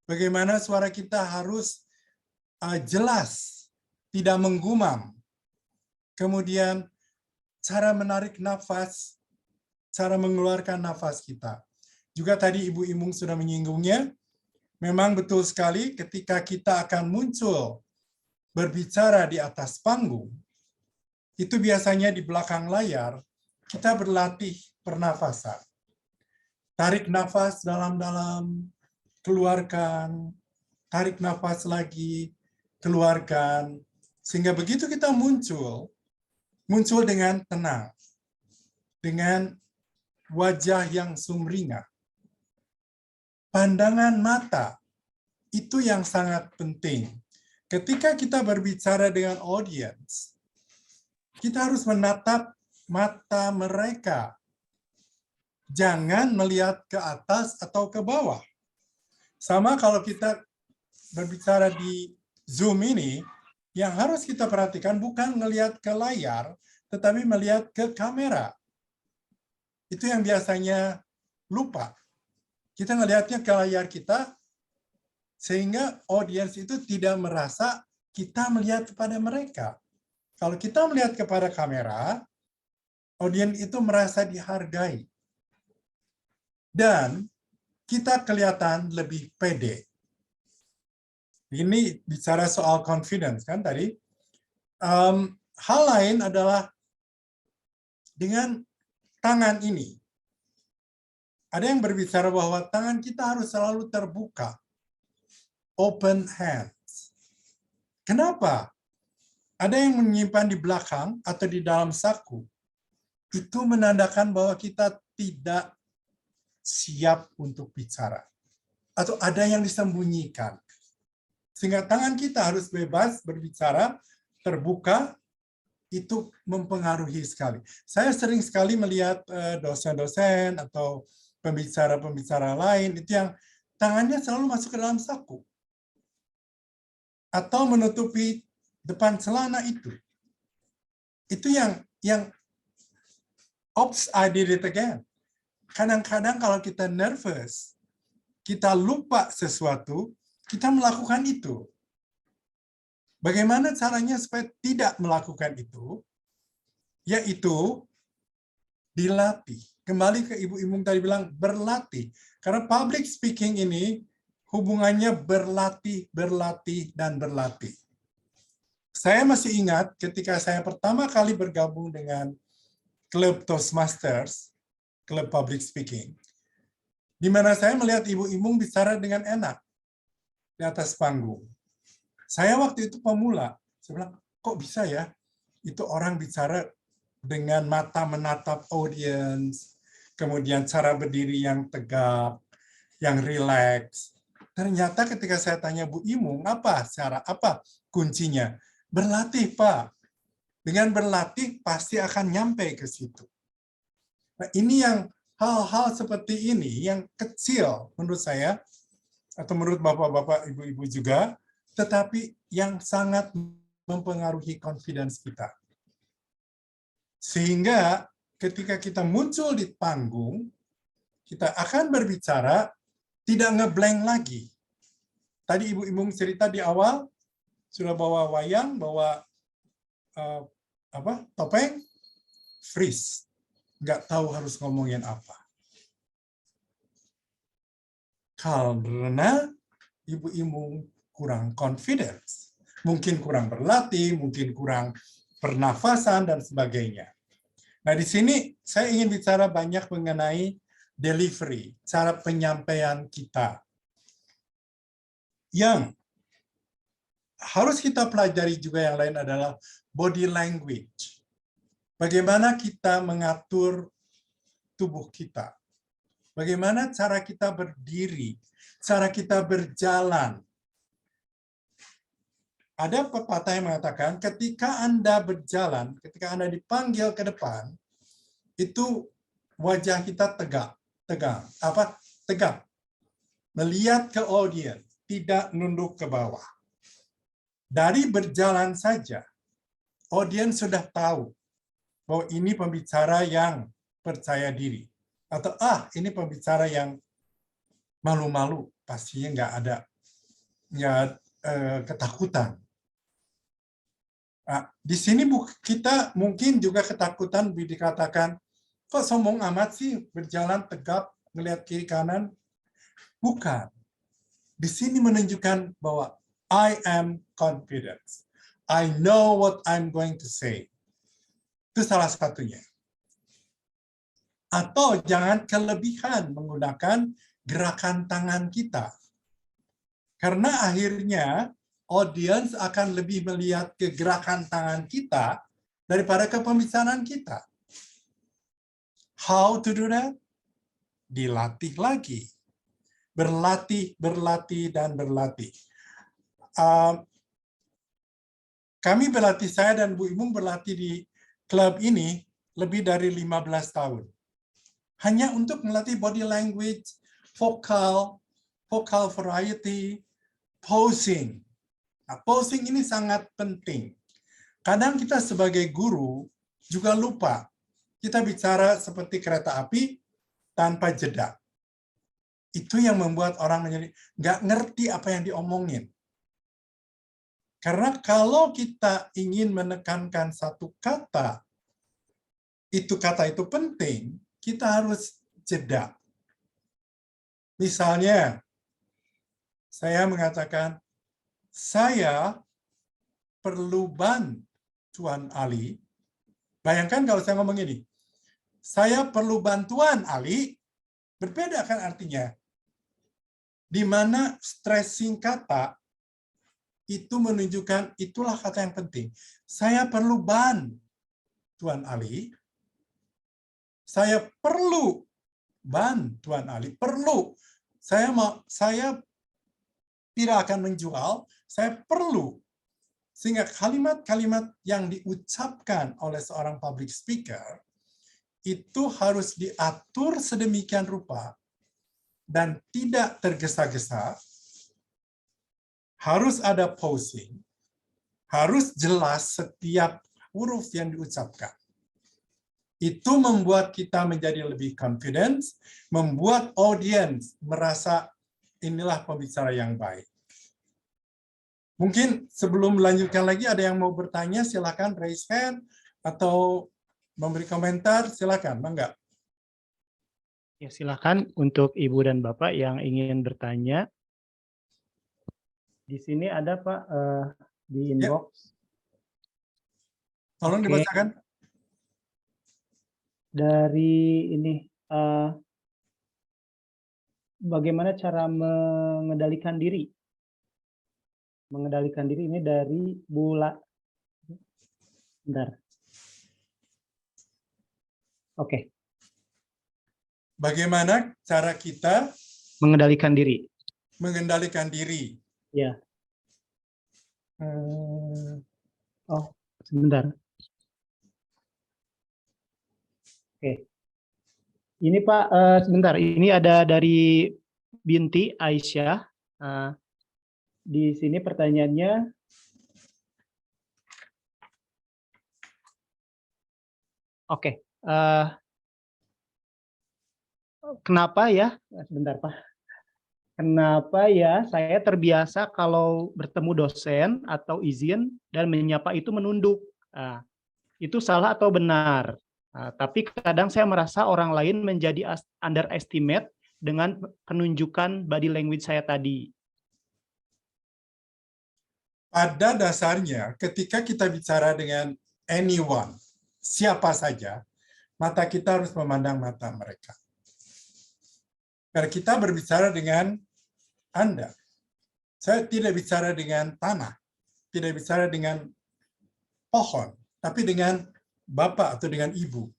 Bagaimana suara kita harus jelas, tidak menggumam. Kemudian cara menarik nafas, cara mengeluarkan nafas kita. Juga tadi Ibu Imung sudah menyinggungnya, memang betul sekali ketika kita akan muncul berbicara di atas panggung, itu biasanya di belakang layar, kita berlatih pernafasan. Tarik nafas dalam-dalam, keluarkan, tarik nafas lagi, keluarkan, sehingga begitu kita muncul dengan tenang, dengan wajah yang sumringah. Pandangan mata, itu yang sangat penting. Ketika kita berbicara dengan audiens, kita harus menatap mata mereka. Jangan melihat ke atas atau ke bawah. Sama kalau kita berbicara di Zoom ini, yang harus kita perhatikan bukan melihat ke layar, tetapi melihat ke kamera. Itu yang biasanya lupa. Kita ngelihatnya ke layar kita, sehingga audiens itu tidak merasa kita melihat kepada mereka. Kalau kita melihat kepada kamera, audiens itu merasa dihargai. Dan kita kelihatan lebih pede. Ini bicara soal confidence kan tadi. Hal lain adalah dengan tangan ini. Ada yang berbicara bahwa tangan kita harus selalu terbuka. Open hands. Kenapa? Ada yang menyimpan di belakang atau di dalam saku. Itu menandakan bahwa kita tidak siap untuk bicara. Atau ada yang disembunyikan. Sehingga tangan kita harus bebas berbicara, terbuka, itu mempengaruhi sekali. Saya sering sekali melihat dosen-dosen atau pembicara-pembicara lain, itu yang tangannya selalu masuk ke dalam saku. Atau menutupi depan celana itu. Itu yang oops, I did it again. Kadang-kadang kalau kita nervous, kita lupa sesuatu, kita melakukan itu. Bagaimana caranya supaya tidak melakukan itu? Yaitu dilatih. Kembali ke Ibu Imung tadi bilang berlatih. Karena public speaking ini hubungannya berlatih, berlatih, dan berlatih. Saya masih ingat ketika saya pertama kali bergabung dengan klub Toastmasters, klub public speaking, di mana saya melihat Ibu Imung bicara dengan enak di atas panggung. Saya waktu itu pemula, saya bilang, kok bisa ya? Itu orang bicara dengan mata menatap audiens, kemudian cara berdiri yang tegak, yang rileks. Ternyata ketika saya tanya Bu Imung, apa kuncinya? Berlatih, Pak. Dengan berlatih pasti akan nyampe ke situ. Nah, ini yang hal-hal seperti ini yang kecil menurut saya, atau menurut bapak-bapak, ibu-ibu juga, tetapi yang sangat mempengaruhi confidence kita. Sehingga ketika kita muncul di panggung, kita akan berbicara tidak ngeblank lagi. Tadi Ibu cerita di awal, sudah bawa wayang, bawa topeng, freeze. Nggak tahu harus ngomongin apa. Karena Ibu kurang confidence. Mungkin kurang berlatih, mungkin kurang pernafasan, dan sebagainya. Nah, di sini saya ingin bicara banyak mengenai delivery, cara penyampaian kita. Yang harus kita pelajari juga yang lain adalah body language. Bagaimana kita mengatur tubuh kita. Bagaimana cara kita berdiri, cara kita berjalan. Ada pepatah yang mengatakan ketika Anda berjalan, ketika Anda dipanggil ke depan, itu wajah kita tegak. Melihat ke audiens, tidak nunduk ke bawah. Dari berjalan saja, audiens sudah tahu bahwa ini pembicara yang percaya diri. Atau, ini pembicara yang malu-malu, pastinya nggak ada ketakutan. Nah, di sini kita mungkin juga ketakutan dikatakan, kok sombong amat sih berjalan tegap, melihat kiri kanan? Bukan. Di sini menunjukkan bahwa I am confident. I know what I'm going to say. Itu salah satunya. Atau jangan kelebihan menggunakan gerakan tangan kita. Karena akhirnya audiens akan lebih melihat ke gerakan tangan kita daripada ke pembicaraan kita. How to do that? Dilatih lagi. Berlatih, dan berlatih. Kami berlatih, saya dan Bu Imung berlatih di klub ini lebih dari 15 tahun. Hanya untuk melatih body language, vocal variety, posing. Nah, posing ini sangat penting. Kadang kita sebagai guru juga lupa. Kita bicara seperti kereta api tanpa jeda. Itu yang membuat orang menjadi nggak ngerti apa yang diomongin. Karena kalau kita ingin menekankan satu kata itu penting, kita harus jeda. Misalnya, saya mengatakan, saya perlu ban Tuan Ali. Bayangkan kalau saya ngomong ini, saya perlu bantuan Ali, berbeda kan artinya. Di mana stressing kata itu menunjukkan itulah kata yang penting. Saya perlu ban Tuan Ali. Saya perlu ban Tuan Ali. Perlu. Saya tidak akan menjual, saya perlu. Sehingga kalimat-kalimat yang diucapkan oleh seorang public speaker itu harus diatur sedemikian rupa dan tidak tergesa-gesa, harus ada posing, harus jelas setiap huruf yang diucapkan. Itu membuat kita menjadi lebih confident, membuat audiens merasa inilah pembicara yang baik. Mungkin sebelum melanjutkan lagi, ada yang mau bertanya, silakan raise hand, atau memberi komentar, silakan, Mangga. Ya, silakan untuk Ibu dan Bapak yang ingin bertanya. Di sini ada Pak, di inbox. Ya. Tolong dibacakan. Dari ini, bagaimana cara mengendalikan diri? Mengendalikan diri ini dari Bula. Bentar. Oke. Bagaimana cara kita mengendalikan diri? Mengendalikan diri. Ya. Oh, sebentar. Oke. Ini Pak, sebentar. Ini ada dari Binti Aisyah. Di sini pertanyaannya, oke. Kenapa ya? Sebentar Pak. Kenapa ya saya terbiasa kalau bertemu dosen atau izin dan menyapa itu menunduk? Itu salah atau benar? Tapi kadang saya merasa orang lain menjadi underestimate dengan penunjukan body language saya tadi. Pada dasarnya, ketika kita bicara dengan anyone, siapa saja, mata kita harus memandang mata mereka. Karena kita berbicara dengan Anda. Saya tidak bicara dengan tanah, tidak bicara dengan pohon, tapi dengan Bapak atau dengan Ibu.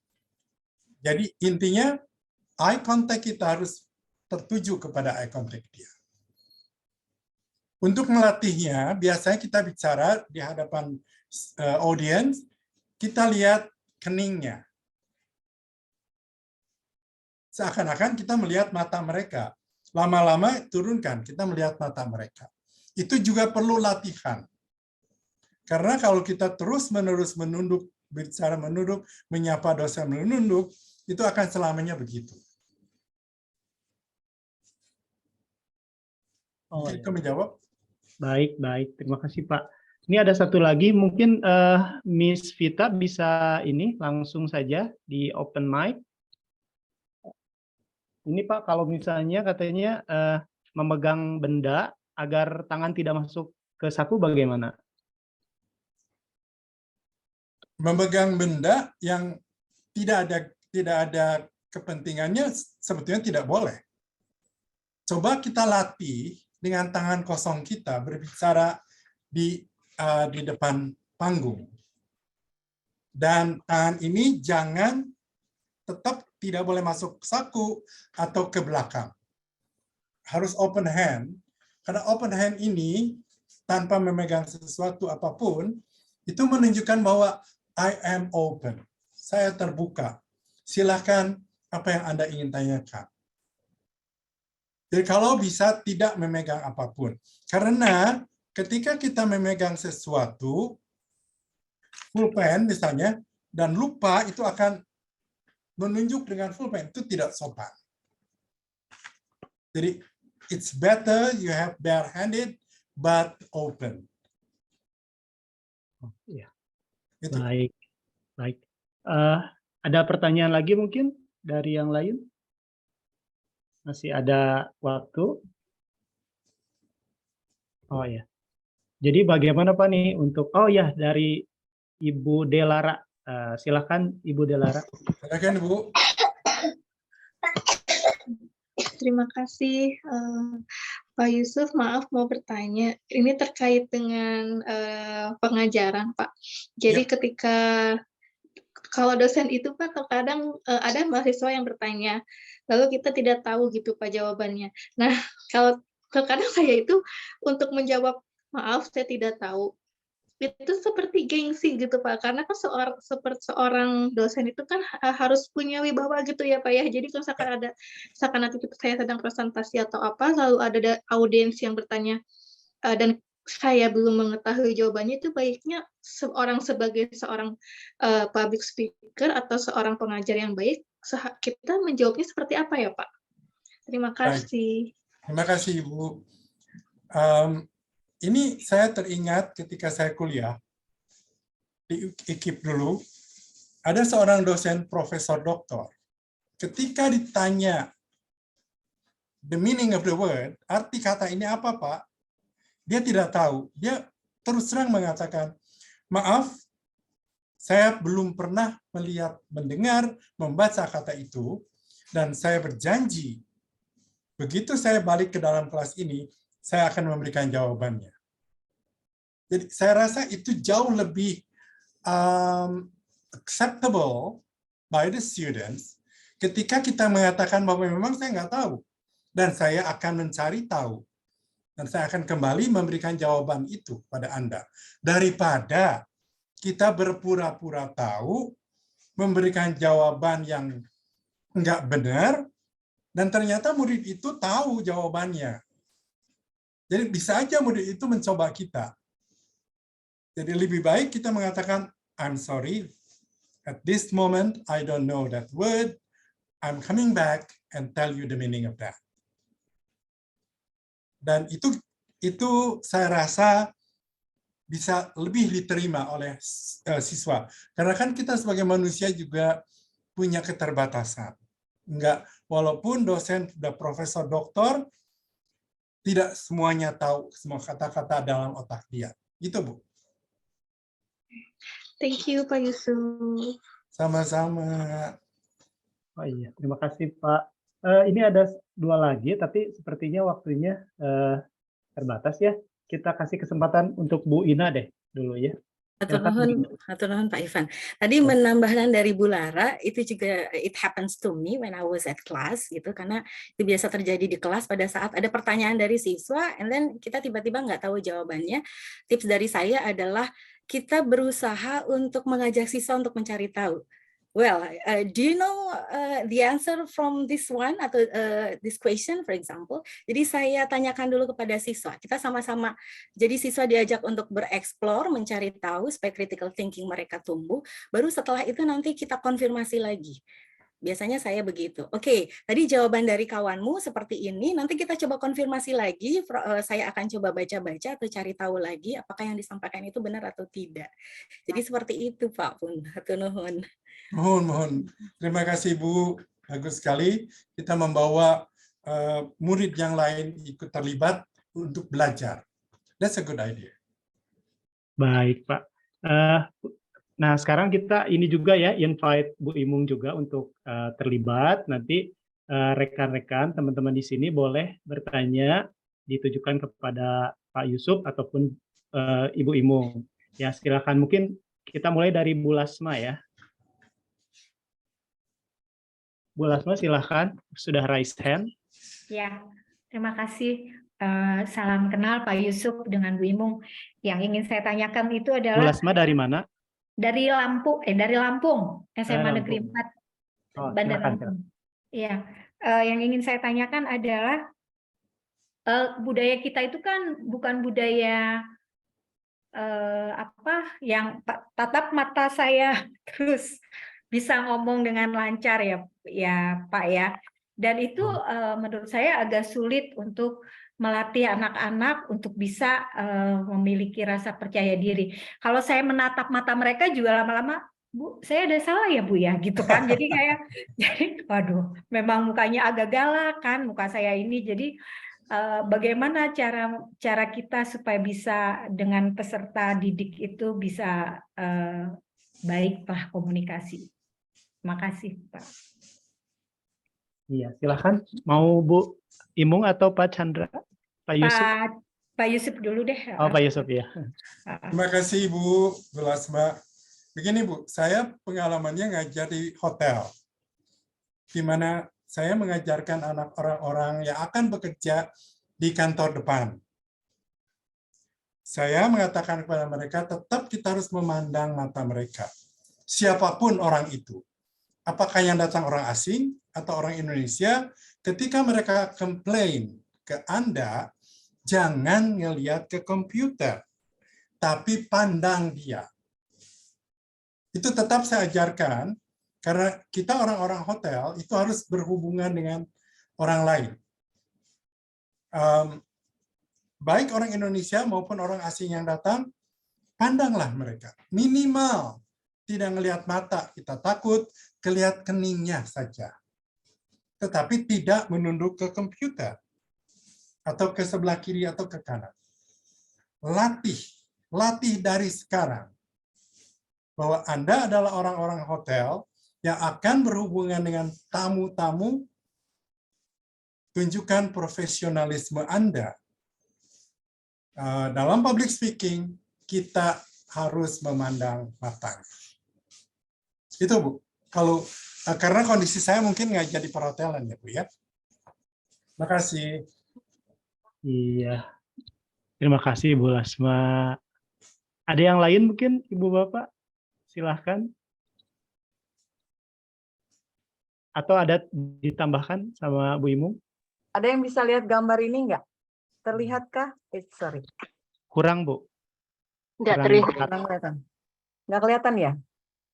Jadi intinya, eye contact kita harus tertuju kepada eye contact dia. Untuk melatihnya, biasanya kita bicara di hadapan audiens, kita lihat keningnya. Seakan-akan kita melihat mata mereka. Lama-lama turunkan, kita melihat mata mereka. Itu juga perlu latihan. Karena kalau kita terus-menerus menunduk, bicara menunduk, menyapa dosen menunduk, itu akan selamanya begitu. Oh, itu menjawab? Baik, baik. Terima kasih, Pak. Ini ada satu lagi, mungkin Miss Vita bisa ini langsung saja di open mic. Ini Pak, kalau misalnya katanya memegang benda agar tangan tidak masuk ke saku bagaimana? Memegang benda yang tidak ada kepentingannya sebetulnya tidak boleh. Coba kita latih dengan tangan kosong kita berbicara di depan panggung. Dan tangan ini jangan tetap tidak boleh masuk saku atau ke belakang. Harus open hand, karena open hand ini tanpa memegang sesuatu apapun, itu menunjukkan bahwa I am open. Saya terbuka. Silakan apa yang Anda ingin tanyakan. Jadi kalau bisa tidak memegang apapun. Karena ketika kita memegang sesuatu, pulpen misalnya, dan lupa itu akan menunjuk dengan pulpen, itu tidak sopan. Jadi, it's better you have barehanded but open. Ya. Baik, baik. Ada pertanyaan lagi mungkin dari yang lain? Masih ada waktu? Oh ya. Jadi bagaimana Pak nih untuk, oh ya dari Ibu Delara. Silakan Ibu Delara. Silakan Ibu. Terima kasih Pak Yusuf. Maaf mau bertanya. Ini terkait dengan pengajaran Pak. Jadi ketika kalau dosen itu Pak terkadang ada mahasiswa yang bertanya, lalu kita tidak tahu gitu Pak jawabannya. Nah kalau terkadang saya itu untuk menjawab maaf saya tidak tahu. Itu seperti gengsi gitu Pak, karena kan seorang dosen itu kan harus punya wibawa gitu ya Pak ya. Jadi kalau misalkan nanti saya sedang presentasi atau apa, lalu ada audiens yang bertanya dan saya belum mengetahui jawabannya, itu baiknya sebagai seorang public speaker atau seorang pengajar yang baik, kita menjawabnya seperti apa ya Pak? Terima kasih. Terima kasih Ibu. Ini saya teringat ketika saya kuliah di IKIP dulu, ada seorang dosen profesor doktor. Ketika ditanya the meaning of the word, arti kata ini apa Pak? Dia tidak tahu. Dia terus terang mengatakan, maaf, saya belum pernah melihat, mendengar, membaca kata itu, dan saya berjanji, begitu saya balik ke dalam kelas ini, saya akan memberikan jawabannya. Jadi saya rasa itu jauh lebih acceptable by the students ketika kita mengatakan bahwa memang saya nggak tahu dan saya akan mencari tahu dan saya akan kembali memberikan jawaban itu pada Anda daripada kita berpura-pura tahu memberikan jawaban yang nggak benar, dan ternyata murid itu tahu jawabannya. Jadi bisa aja murid itu mencoba kita. Jadi lebih baik kita mengatakan, I'm sorry, at this moment I don't know that word, I'm coming back and tell you the meaning of that. Dan itu saya rasa bisa lebih diterima oleh siswa. Karena kan kita sebagai manusia juga punya keterbatasan. Enggak, walaupun dosen sudah profesor doktor, tidak semuanya tahu semua kata-kata dalam otak dia. Gitu, Bu. Thank you, Pak Yusuf. Sama-sama. Oh iya, terima kasih Pak. Ini ada 2 lagi, tapi sepertinya waktunya terbatas ya. Kita kasih kesempatan untuk Bu Ina deh dulu ya. Hatur nuhun Pak Ivan. Tadi menambahkan dari Bu Lara, itu juga it happens to me when I was at class gitu, karena itu biasa terjadi di kelas pada saat ada pertanyaan dari siswa, and then kita tiba-tiba nggak tahu jawabannya. Tips dari saya adalah kita berusaha untuk mengajak siswa untuk mencari tahu. Well, do you know the answer from this one atau this question, for example? Jadi saya tanyakan dulu kepada siswa. Kita sama-sama, jadi siswa diajak untuk bereksplor, mencari tahu supaya critical thinking mereka tumbuh. Baru setelah itu nanti kita konfirmasi lagi. Biasanya saya begitu. Oke, tadi jawaban dari kawanmu seperti ini. Nanti kita coba konfirmasi lagi. Saya akan coba baca-baca atau cari tahu lagi apakah yang disampaikan itu benar atau tidak. Jadi seperti itu, Pak Pun. Hatur nuhun. Mohon. Terima kasih, Bu. Bagus sekali. Kita membawa murid yang lain ikut terlibat untuk belajar. That's a good idea. Baik, Pak. Nah, sekarang kita ini juga ya, invite Bu Imung juga untuk terlibat. Nanti rekan-rekan, teman-teman di sini boleh bertanya, ditujukan kepada Pak Yusuf ataupun Ibu Imung. Ya, silakan. Mungkin kita mulai dari Bu Lasma ya. Bu Lasma, silakan. Sudah raise hand. Ya, terima kasih. Salam kenal Pak Yusuf dengan Bu Imung. Yang ingin saya tanyakan itu Bu adalah Lasma dari mana? dari Lampung, SMA Negeri 4, Oh, Bandar silakan. Lampung. Iya, yang ingin saya tanyakan adalah budaya kita itu kan bukan budaya yang tatap mata saya terus bisa ngomong dengan lancar ya Pak ya. Dan itu menurut saya agak sulit untuk melatih anak-anak untuk bisa memiliki rasa percaya diri. Kalau saya menatap mata mereka juga lama-lama, Bu, saya ada salah ya Bu ya, gitu kan. Jadi waduh, memang mukanya agak galak kan muka saya ini. Jadi bagaimana cara kita supaya bisa dengan peserta didik itu bisa baiklah komunikasi. Terima kasih, Pak. Iya, silakan. Mau Bu Imung atau Pak Chandra? Pak Yusuf? Pak Yusuf dulu deh. Oh, Pak Yusuf ya. Terima kasih Bu Lasma. Begini Bu, saya pengalamannya ngajar di hotel, di mana saya mengajarkan anak orang-orang yang akan bekerja di kantor depan. Saya mengatakan kepada mereka, tetap kita harus memandang mata mereka. Siapapun orang itu. Apakah yang datang orang asing atau orang Indonesia, ketika mereka komplain ke Anda, jangan ngelihat ke komputer, tapi pandang dia. Itu tetap saya ajarkan, karena kita orang-orang hotel itu harus berhubungan dengan orang lain. Baik orang Indonesia maupun orang asing yang datang, pandanglah mereka. Minimal tidak ngelihat mata, kita takut ngelihat keningnya saja. Tetapi tidak menunduk ke komputer atau ke sebelah kiri atau ke kanan. Latih dari sekarang bahwa Anda adalah orang-orang hotel yang akan berhubungan dengan tamu-tamu. Tunjukkan profesionalisme Anda. Dalam public speaking, kita harus memandang mata. Itu Bu. Karena kondisi saya mungkin ngajar di perhotelan ya Bu ya. Terima kasih. Iya. Terima kasih Bu Lasma. Ada yang lain mungkin Ibu Bapak? Silahkan. Atau ada ditambahkan sama Bu Imung? Ada yang bisa lihat gambar ini nggak? Terlihatkah? Sorry. Kurang, Bu. Nggak Kurang terlihat. dekat. Nggak kelihatan. Nggak kelihatan ya?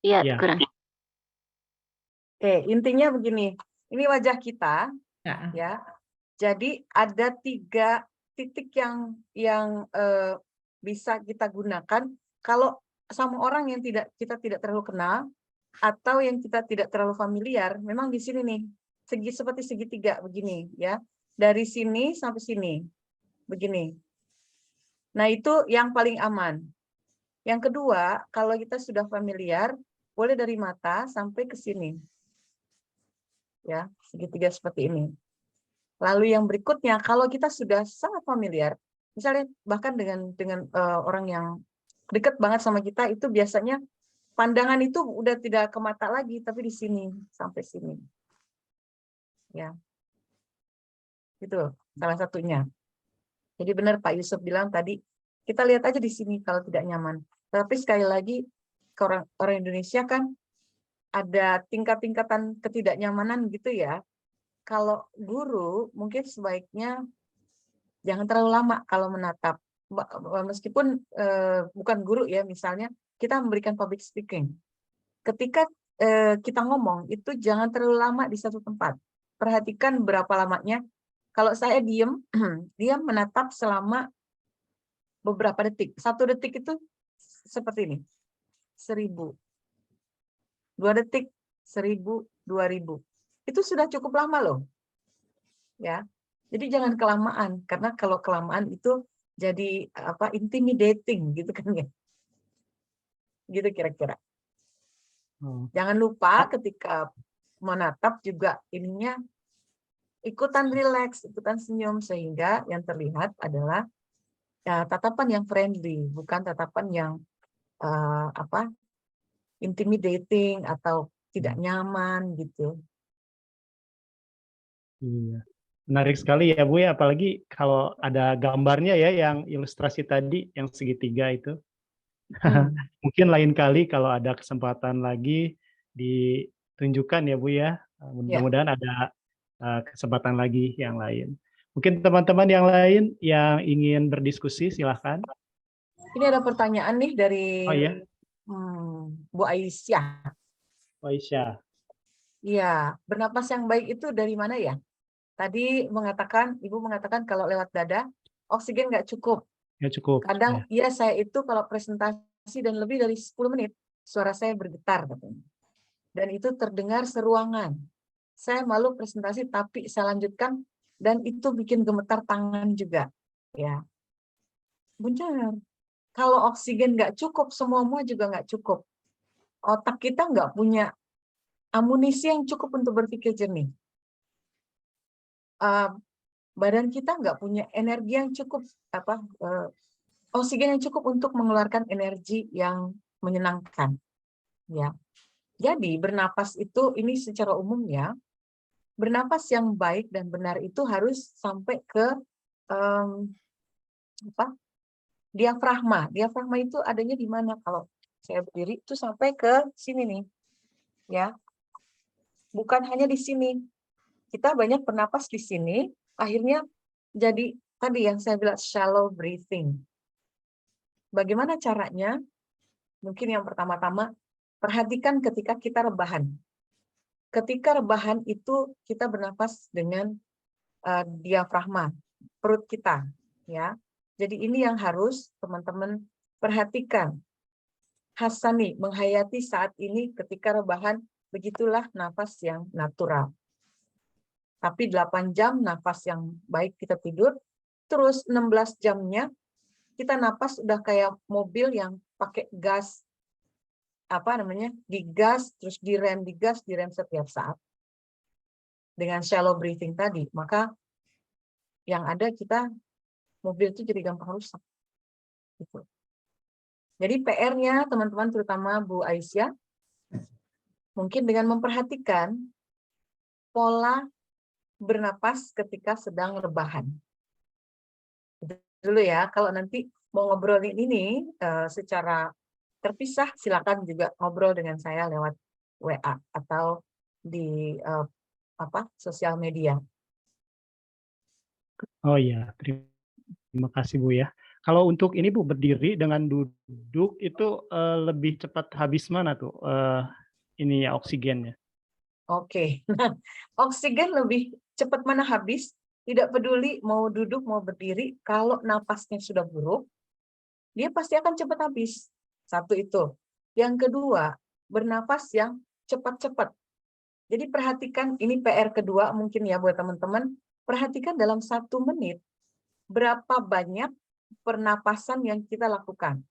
Iya, Iya. kurang. Oke, intinya begini. Ini wajah kita, Ya. ya. Jadi ada 3 titik yang bisa kita gunakan kalau sama orang yang kita tidak terlalu kenal atau yang kita tidak terlalu familiar. Memang di sini nih, seperti segitiga begini, ya. Dari sini sampai sini, begini. Nah, itu yang paling aman. Yang kedua, kalau kita sudah familiar, boleh dari mata sampai ke sini. Ya, segitiga seperti ini. Lalu yang berikutnya, kalau kita sudah sangat familiar, misalnya bahkan dengan orang yang dekat banget sama kita, itu biasanya pandangan itu udah tidak ke mata lagi, tapi di sini sampai sini. Ya, itu salah satunya. Jadi benar Pak Yusuf bilang tadi, kita lihat aja di sini kalau tidak nyaman. Tapi sekali lagi, ke orang Indonesia kan ada tingkat-tingkatan ketidaknyamanan gitu ya. Kalau guru mungkin sebaiknya jangan terlalu lama kalau menatap. Meskipun bukan guru ya, misalnya kita memberikan public speaking. Ketika kita ngomong, itu jangan terlalu lama di satu tempat. Perhatikan berapa lamanya. Kalau saya diam, diam menatap selama beberapa detik. 1 detik itu seperti ini. 1000. 2 detik, 1000, 2000. Itu sudah cukup lama loh. Ya. Jadi jangan kelamaan, karena kalau kelamaan itu jadi intimidating gitu kan ya. Gitu kira-kira. Jangan lupa ketika menatap juga ininya ikutan rileks, ikutan senyum, sehingga yang terlihat adalah tatapan yang friendly, bukan tatapan yang intimidating atau tidak nyaman gitu. Iya. Menarik sekali ya Bu ya, apalagi kalau ada gambarnya ya yang ilustrasi tadi yang segitiga itu. Mungkin lain kali kalau ada kesempatan lagi ditunjukkan ya Bu ya. Mudah-mudahan ada kesempatan lagi yang lain. Mungkin teman-teman yang lain yang ingin berdiskusi silahkan. Ini ada pertanyaan nih dari Bu Aisyah. Aisyah. Iya, bernapas yang baik itu dari mana ya? Tadi Ibu mengatakan kalau lewat dada, oksigen nggak cukup. Nggak cukup. Kadang ya saya itu kalau presentasi dan lebih dari 10 menit, suara saya bergetar katanya. Dan itu terdengar seruangan. Saya malu presentasi tapi saya lanjutkan dan itu bikin gemetar tangan juga. Ya, benar. Kalau oksigen nggak cukup, semua juga nggak cukup. Otak kita nggak punya amunisi yang cukup untuk berpikir jernih. Badan kita nggak punya energi yang cukup, oksigen yang cukup untuk mengeluarkan energi yang menyenangkan. Ya, jadi bernapas itu ini secara umum ya, bernapas yang baik dan benar itu harus sampai ke diafragma. Diafragma itu adanya di mana? Kalau saya berdiri itu sampai ke sini nih, ya. Bukan hanya di sini. Kita banyak bernapas di sini, akhirnya jadi tadi yang saya bilang shallow breathing. Bagaimana caranya? Mungkin yang pertama-tama, perhatikan ketika kita rebahan. Ketika rebahan itu kita bernapas dengan diafragma, perut kita. Ya. Jadi ini yang harus teman-teman perhatikan. Hasani, menghayati saat ini ketika rebahan, begitulah nafas yang natural. Tapi 8 jam nafas yang baik kita tidur, terus 16 jamnya kita napas udah kayak mobil yang pakai gas, digas, terus direm, digas, direm setiap saat. Dengan shallow breathing tadi, maka yang ada kita, mobil itu jadi gampang rusak. Gitu. Jadi PR-nya teman-teman, terutama Bu Aisyah, mungkin dengan memperhatikan pola bernapas ketika sedang rebahan. Dulu ya, kalau nanti mau ngobrolin ini secara terpisah, silakan juga ngobrol dengan saya lewat WA atau di sosial media. Oh iya, terima kasih Bu ya. Kalau untuk ini Bu, berdiri dengan duduk itu lebih cepat habis mana tuh ini ya oksigennya? Oke, nah oksigen lebih cepat mana habis, tidak peduli mau duduk mau berdiri, kalau napasnya sudah buruk, dia pasti akan cepat habis. Satu itu. Yang kedua, bernapas yang cepat-cepat. Jadi perhatikan, ini PR kedua mungkin ya buat teman-teman, perhatikan dalam 1 menit, berapa banyak pernapasan yang kita lakukan.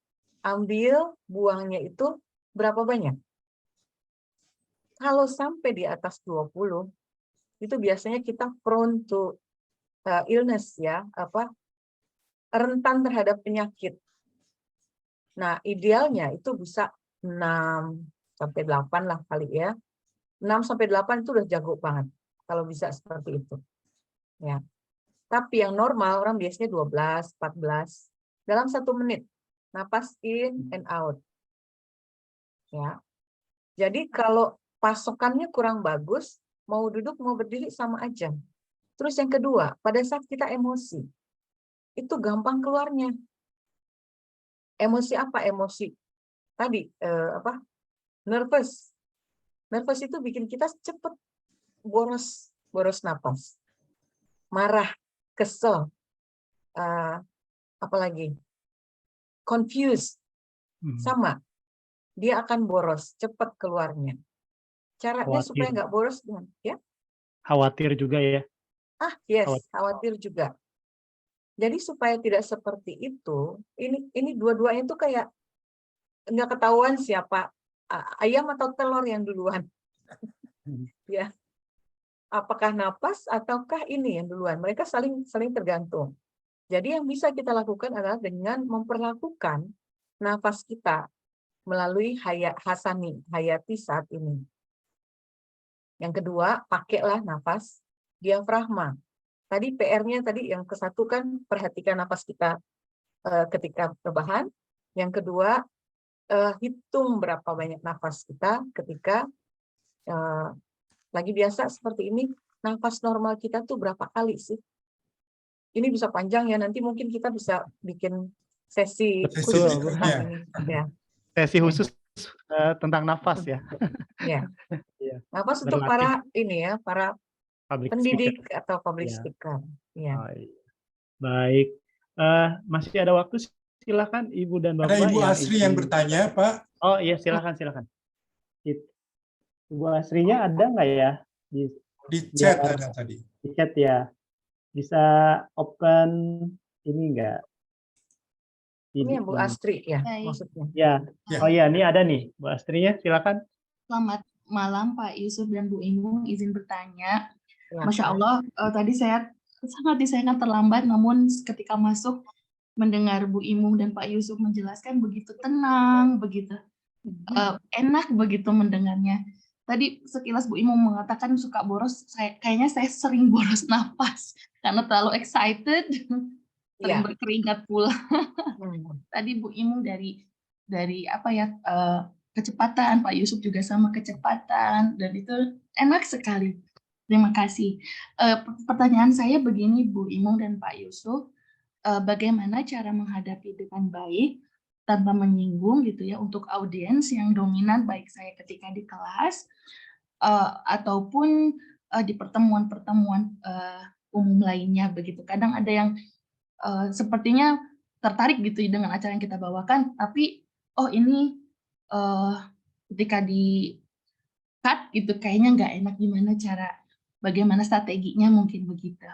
Ambil, buangnya itu berapa banyak. Kalau sampai di atas 20, itu biasanya kita prone to illness ya, rentan terhadap penyakit. Nah, idealnya itu bisa 6 sampai 8 lah kali ya. 6 sampai 8 itu udah jago banget kalau bisa seperti itu. Ya. Tapi yang normal orang biasanya 12, 14 dalam 1 menit. Napas in and out. Ya. Jadi kalau pasokannya kurang bagus, mau duduk mau berdiri sama aja. Terus yang kedua, pada saat kita emosi, itu gampang keluarnya. Emosi apa? Emosi tadi nervous. Nervous itu bikin kita cepet boros napas. Marah, kesel, apalagi confused, sama. Dia akan boros, cepat keluarnya. Caranya supaya nggak boros, ya? Khawatir juga ya? Yes, khawatir juga. Jadi supaya tidak seperti itu, ini dua-duanya itu kayak nggak ketahuan siapa ayam atau telur yang duluan. Ya, apakah napas ataukah ini yang duluan? Mereka saling tergantung. Jadi yang bisa kita lakukan adalah dengan memperlakukan nafas kita melalui hayati saat ini. Yang kedua, pakailah nafas diafragma. Tadi PR-nya tadi yang ke-1 kan perhatikan nafas kita ketika rebahan. Yang kedua, hitung berapa banyak nafas kita ketika lagi biasa seperti ini. Nafas normal kita tuh berapa kali sih? Ini bisa panjang ya, nanti mungkin kita bisa bikin sesi khusus tentang ini. Ya. Sesi khusus tentang nafas ya. Ya. Nafas untuk para para pendidik atau public speaker. Ya. Baik. Masih ada waktu, silakan Ibu dan Bapak. Ada Ibu Asri yang bertanya, Pak. Oh iya, silakan. Ibu Asrinya ada nggak ya? Di chat ada tadi. Di chat ya. Bisa open ini enggak? Ini Bu Astri ya, maksudnya. Ya. Oh iya, ini ada nih Bu Astrinya, silakan. Selamat malam Pak Yusuf dan Bu Imung, izin bertanya. Ya, Masya Allah, tadi saya sangat disayangkan terlambat, namun ketika masuk mendengar Bu Imung dan Pak Yusuf menjelaskan begitu tenang, begitu enak begitu mendengarnya. Tadi sekilas Bu Imung mengatakan suka boros, kayaknya saya sering boros napas karena terlalu excited, sering berkeringat pula. Tadi Bu Imung dari kecepatan, Pak Yusuf juga sama kecepatan, dan itu enak sekali. Terima kasih. Pertanyaan saya begini Bu Imung dan Pak Yusuf, bagaimana cara menghadapi dengan baik tanpa menyinggung gitu ya untuk audiens yang dominan, baik saya ketika di kelas ataupun di pertemuan-pertemuan umum lainnya begitu. Kadang ada yang sepertinya tertarik gitu dengan acara yang kita bawakan, tapi ini ketika di cut gitu kayaknya nggak enak, bagaimana strateginya, mungkin begitu.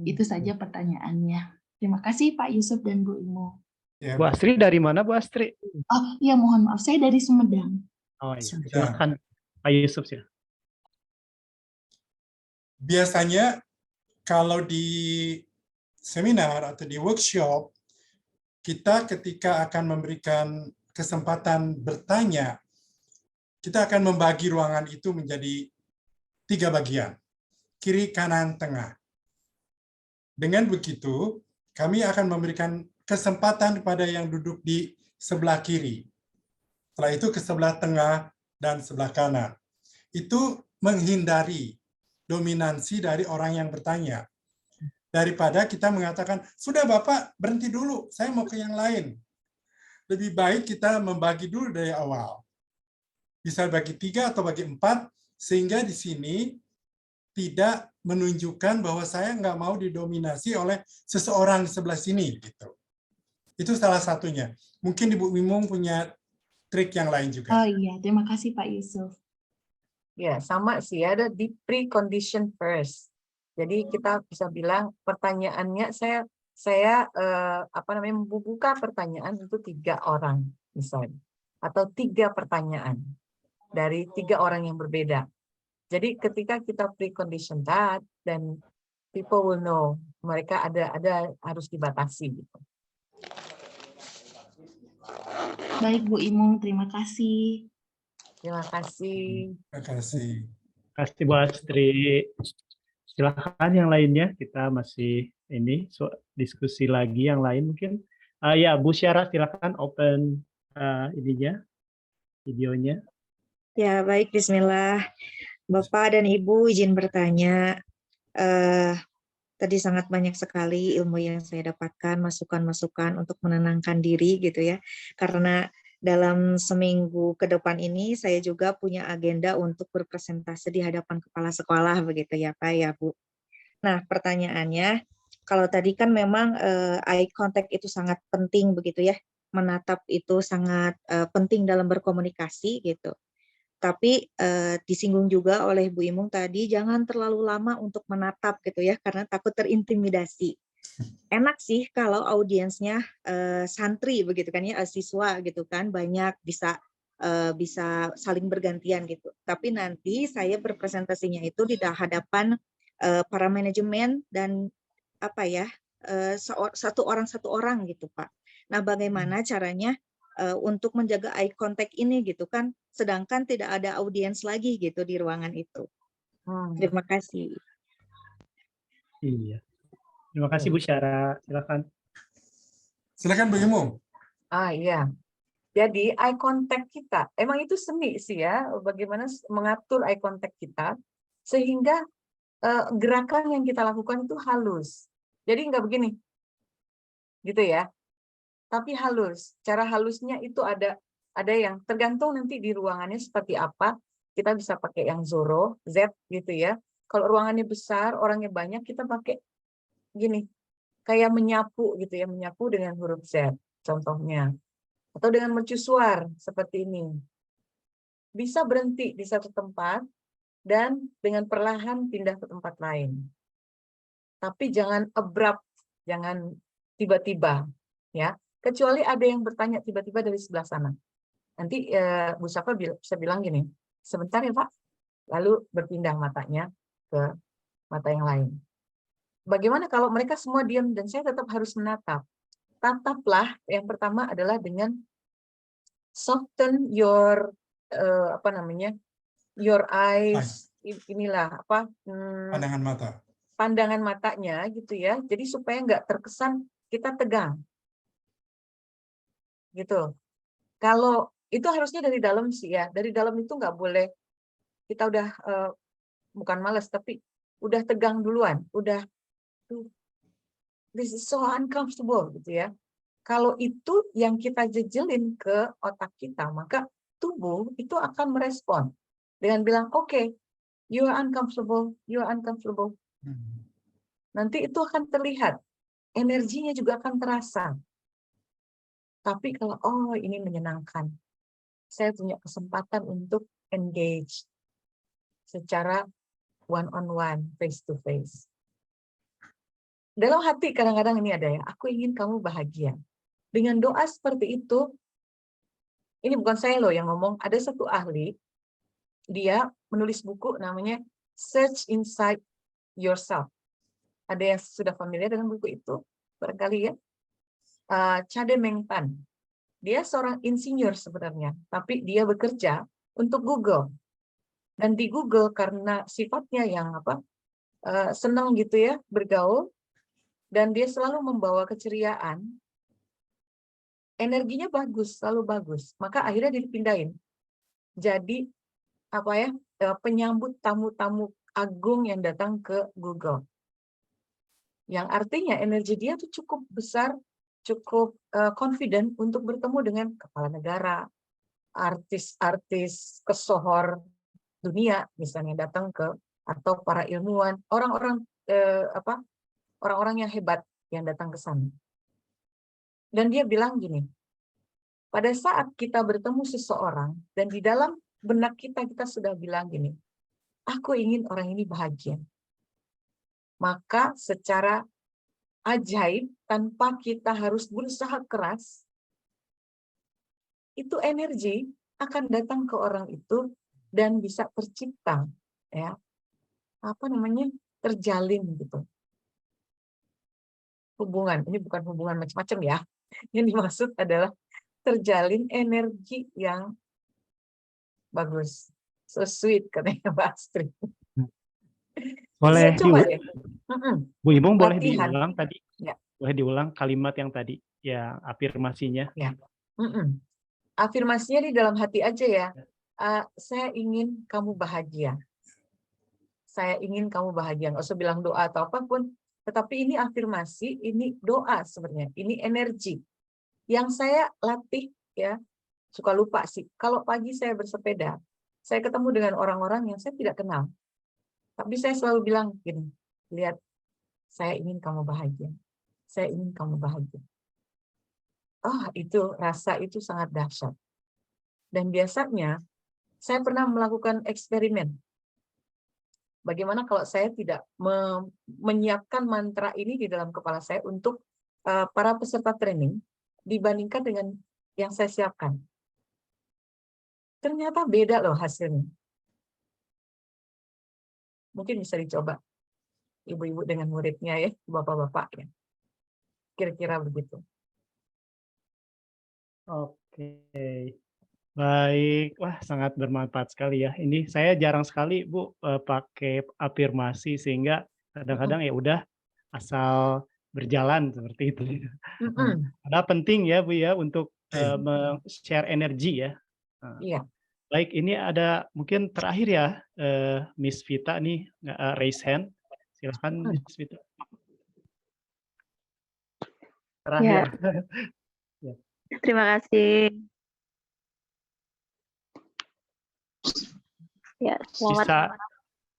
Itu saja pertanyaannya. Terima kasih Pak Yusuf dan Bu Imung. Ya. Bu Astri dari mana Bu Astri? Oh iya, mohon maaf, saya dari Sumedang. Oh iya, silakan Pak Yusuf ya. Biasanya kalau di seminar atau di workshop, kita ketika akan memberikan kesempatan bertanya, kita akan membagi ruangan itu menjadi 3 bagian, kiri, kanan, tengah. Dengan begitu, kami akan memberikan kesempatan kepada yang duduk di sebelah kiri. Setelah itu ke sebelah tengah dan sebelah kanan. Itu menghindari dominansi dari orang yang bertanya. Daripada kita mengatakan, sudah Bapak berhenti dulu, saya mau ke yang lain. Lebih baik kita membagi dulu dari awal. Bisa bagi 3 atau bagi 4, sehingga di sini tidak menunjukkan bahwa saya nggak mau didominasi oleh seseorang di sebelah sini. Gitu. Itu salah satunya. Mungkin Ibu Mimung punya trik yang lain juga. Oh iya, terima kasih Pak Yusuf. Ya, sama sih, ada di precondition first. Jadi kita bisa bilang pertanyaannya saya membuka pertanyaan itu 3 orang misalnya, atau 3 pertanyaan dari 3 orang yang berbeda. Jadi ketika kita precondition that, then people will know mereka ada harus dibatasi gitu. Baik Bu Imung, terima kasih. Terima kasih. Terima kasih. Terima kasih Bu Astri. Silakan yang lainnya, kita masih diskusi lagi yang lain mungkin. Ya, Bu Syara silakan open videonya. Ya, baik, bismillah. Bapak dan Ibu izin bertanya. Tadi sangat banyak sekali ilmu yang saya dapatkan, masukan-masukan untuk menenangkan diri gitu ya. Karena dalam seminggu ke depan ini saya juga punya agenda untuk berpresentasi di hadapan kepala sekolah begitu ya Pak ya Bu. Nah pertanyaannya, kalau tadi kan memang eye contact itu sangat penting begitu ya, menatap itu sangat penting dalam berkomunikasi gitu. Tapi disinggung juga oleh Bu Imung tadi, jangan terlalu lama untuk menatap gitu ya, karena takut terintimidasi. Enak sih kalau audiensnya santri begitu kan ya, siswa gitu kan, banyak bisa saling bergantian gitu. Tapi nanti saya berpresentasinya itu di hadapan para manajemen dan satu orang gitu Pak. Nah bagaimana caranya untuk menjaga eye contact ini gitu kan, sedangkan tidak ada audiens lagi gitu di ruangan itu. Terima kasih. Iya. Terima kasih Bu Syara. Silakan. Silakan Bu Imung. Iya. Jadi eye contact kita, emang itu seni sih ya, bagaimana mengatur eye contact kita sehingga gerakan yang kita lakukan itu halus. Jadi nggak begini, gitu ya. Tapi halus. Cara halusnya itu ada yang tergantung nanti di ruangannya seperti apa. Kita bisa pakai yang Zoro, Z gitu ya. Kalau ruangannya besar, orangnya banyak, kita pakai gini, kayak menyapu gitu ya, menyapu dengan huruf Z contohnya. Atau dengan mercusuar seperti ini. Bisa berhenti di satu tempat dan dengan perlahan pindah ke tempat lain. Tapi jangan abrupt, jangan tiba-tiba ya. Kecuali ada yang bertanya tiba-tiba dari sebelah sana. Nanti Bu Safa bisa bilang gini, sebentar ya Pak, lalu berpindah matanya ke mata yang lain. Bagaimana kalau mereka semua diam dan saya tetap harus menatap? Tataplah, yang pertama adalah dengan soften your your eyes, inilah pandangan matanya gitu ya. Jadi supaya nggak terkesan kita tegang. Gitu. Kalau itu harusnya dari dalam sih ya, dari dalam itu nggak boleh kita udah bukan malas tapi udah tegang duluan, udah this is so uncomfortable gitu ya. Kalau itu yang kita jejelin ke otak kita, maka tubuh itu akan merespon dengan bilang okay, you are uncomfortable, you are uncomfortable. Nanti itu akan terlihat, energinya juga akan terasa. Tapi kalau, oh ini menyenangkan, saya punya kesempatan untuk engage secara one-on-one, face-to-face. Dalam hati kadang-kadang ini ada ya, aku ingin kamu bahagia. Dengan doa seperti itu, ini bukan saya loh yang ngomong, ada satu ahli, dia menulis buku namanya Search Inside Yourself. Ada yang sudah familiar dengan buku itu? Barangkali ya. Chade Meng Tan. Dia seorang insinyur sebenarnya, tapi dia bekerja untuk Google. Dan di Google karena sifatnya yang senang gitu ya, bergaul, dan dia selalu membawa keceriaan, energinya bagus, selalu bagus. Maka akhirnya dipindahin. Jadi penyambut tamu-tamu agung yang datang ke Google. Yang artinya energi dia tuh cukup besar, cukup confident untuk bertemu dengan kepala negara, artis-artis kesohor dunia misalnya datang ke, atau para ilmuwan, orang-orang orang-orang yang hebat yang datang ke sana. Dan dia bilang gini, pada saat kita bertemu seseorang dan di dalam benak kita sudah bilang gini, aku ingin orang ini bahagia. Maka secara ajaib, tanpa kita harus berusaha keras, itu energi akan datang ke orang itu dan bisa tercipta, ya, terjalin gitu. Hubungan, ini bukan hubungan macam-macam ya. Yang dimaksud adalah terjalin energi yang bagus. So sweet katanya Mbak Astrid. Boleh Bu Imung boleh Latihan. diulang tadi? Ya. Boleh diulang kalimat yang tadi, ya, afirmasinya. Ya. Afirmasinya di dalam hati aja ya. Saya ingin kamu bahagia. Saya ingin kamu bahagia. Nggak usah bilang doa atau apapun. Tetapi ini afirmasi, ini doa sebenarnya. Ini energi. Yang saya latih, ya, suka lupa sih. Kalau pagi saya bersepeda, saya ketemu dengan orang-orang yang saya tidak kenal. Tapi saya selalu bilang gini, lihat, saya ingin kamu bahagia. Saya ingin kamu bahagia. Itu rasa itu sangat dahsyat. Dan biasanya saya pernah melakukan eksperimen. Bagaimana kalau saya tidak menyiapkan mantra ini di dalam kepala saya untuk para peserta training dibandingkan dengan yang saya siapkan. Ternyata beda loh hasilnya. Mungkin bisa dicoba ibu-ibu dengan muridnya ya, bapak-bapak ya. Kira-kira begitu. Oke, baik. Wah, sangat bermanfaat sekali ya. Ini saya jarang sekali Bu pakai afirmasi, sehingga kadang-kadang ya udah asal berjalan seperti itu. Padahal penting ya Bu ya untuk share energi ya. Iya. Baik, ini ada mungkin terakhir ya, Miss Vita nih, raise hand. Silakan Miss Vita. Terakhir. Ya. Terima kasih. Ya, selamat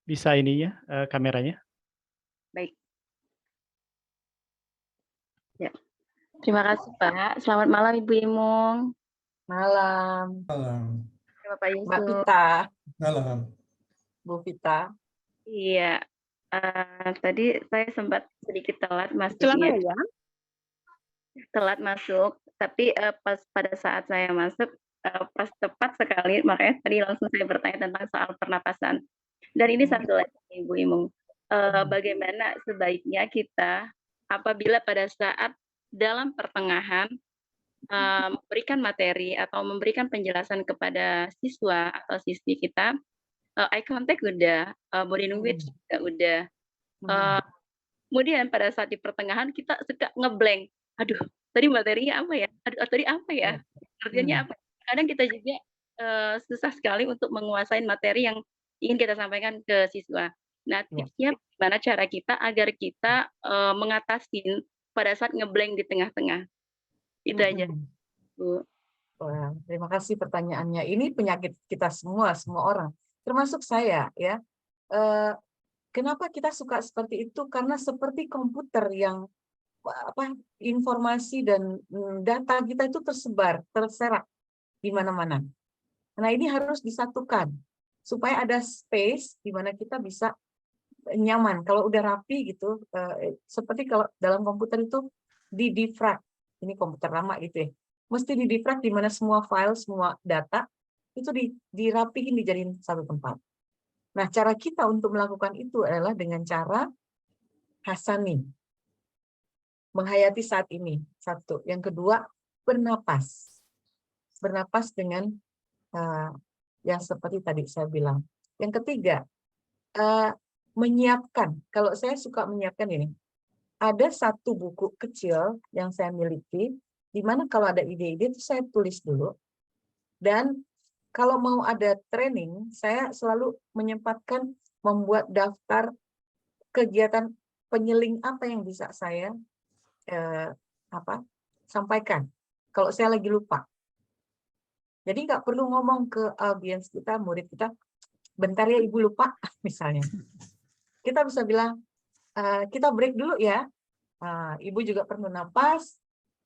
bisa ininya kameranya. Baik. Ya. Terima kasih Pak. Selamat malam Ibu Imung. Malam. Malam. Bapak Yusuf. Mbak Vita. Malam. Bu Vita. Iya. Tadi saya sempat sedikit telat masuknya. Ya. Telat masuk, tapi pas pada saat saya masuk pas tepat sekali, makanya tadi langsung saya bertanya tentang soal pernapasan. Dan ini satu lagi Ibu Imung, bagaimana sebaiknya kita apabila pada saat dalam pertengahan memberikan materi atau memberikan penjelasan kepada siswa atau siswi kita, eye contact udah, body language juga udah. Kemudian pada saat di pertengahan kita suka ngeblank. Aduh, tadi materinya apa ya? Aduh, tadi apa ya? Artinya apa? Kadang kita juga susah sekali untuk menguasai materi yang ingin kita sampaikan ke siswa. Nah, tipsnya gimana cara kita agar kita mengatasi pada saat ngeblank di tengah-tengah. Itu aja, Bu. Wah, terima kasih pertanyaannya. Ini penyakit kita semua orang, termasuk saya ya. Kenapa kita suka seperti itu? Karena seperti komputer yang informasi dan data kita itu terserak di mana-mana. Nah, ini harus disatukan supaya ada space di mana kita bisa nyaman. Kalau udah rapi gitu, seperti kalau dalam komputer itu di-defrag. Ini komputer lama gitu ya. Mesti di-defrag di mana semua file, semua data itu dirapihin, dijadiin satu tempat. Nah, cara kita untuk melakukan itu adalah dengan cara hasani. Menghayati saat ini, satu. Yang kedua, bernapas. Bernapas dengan yang seperti tadi saya bilang. Yang ketiga, menyiapkan. Kalau saya suka menyiapkan ini, ada satu buku kecil yang saya miliki, di mana kalau ada ide-ide itu saya tulis dulu. Dan kalau mau ada training, saya selalu menyempatkan membuat daftar kegiatan penyeling apa yang bisa saya sampaikan. Kalau saya lagi lupa. Jadi nggak perlu ngomong ke audiens kita, murid kita, bentar ya Ibu lupa, misalnya. Kita bisa bilang, kita break dulu ya. Ibu juga perlu napas,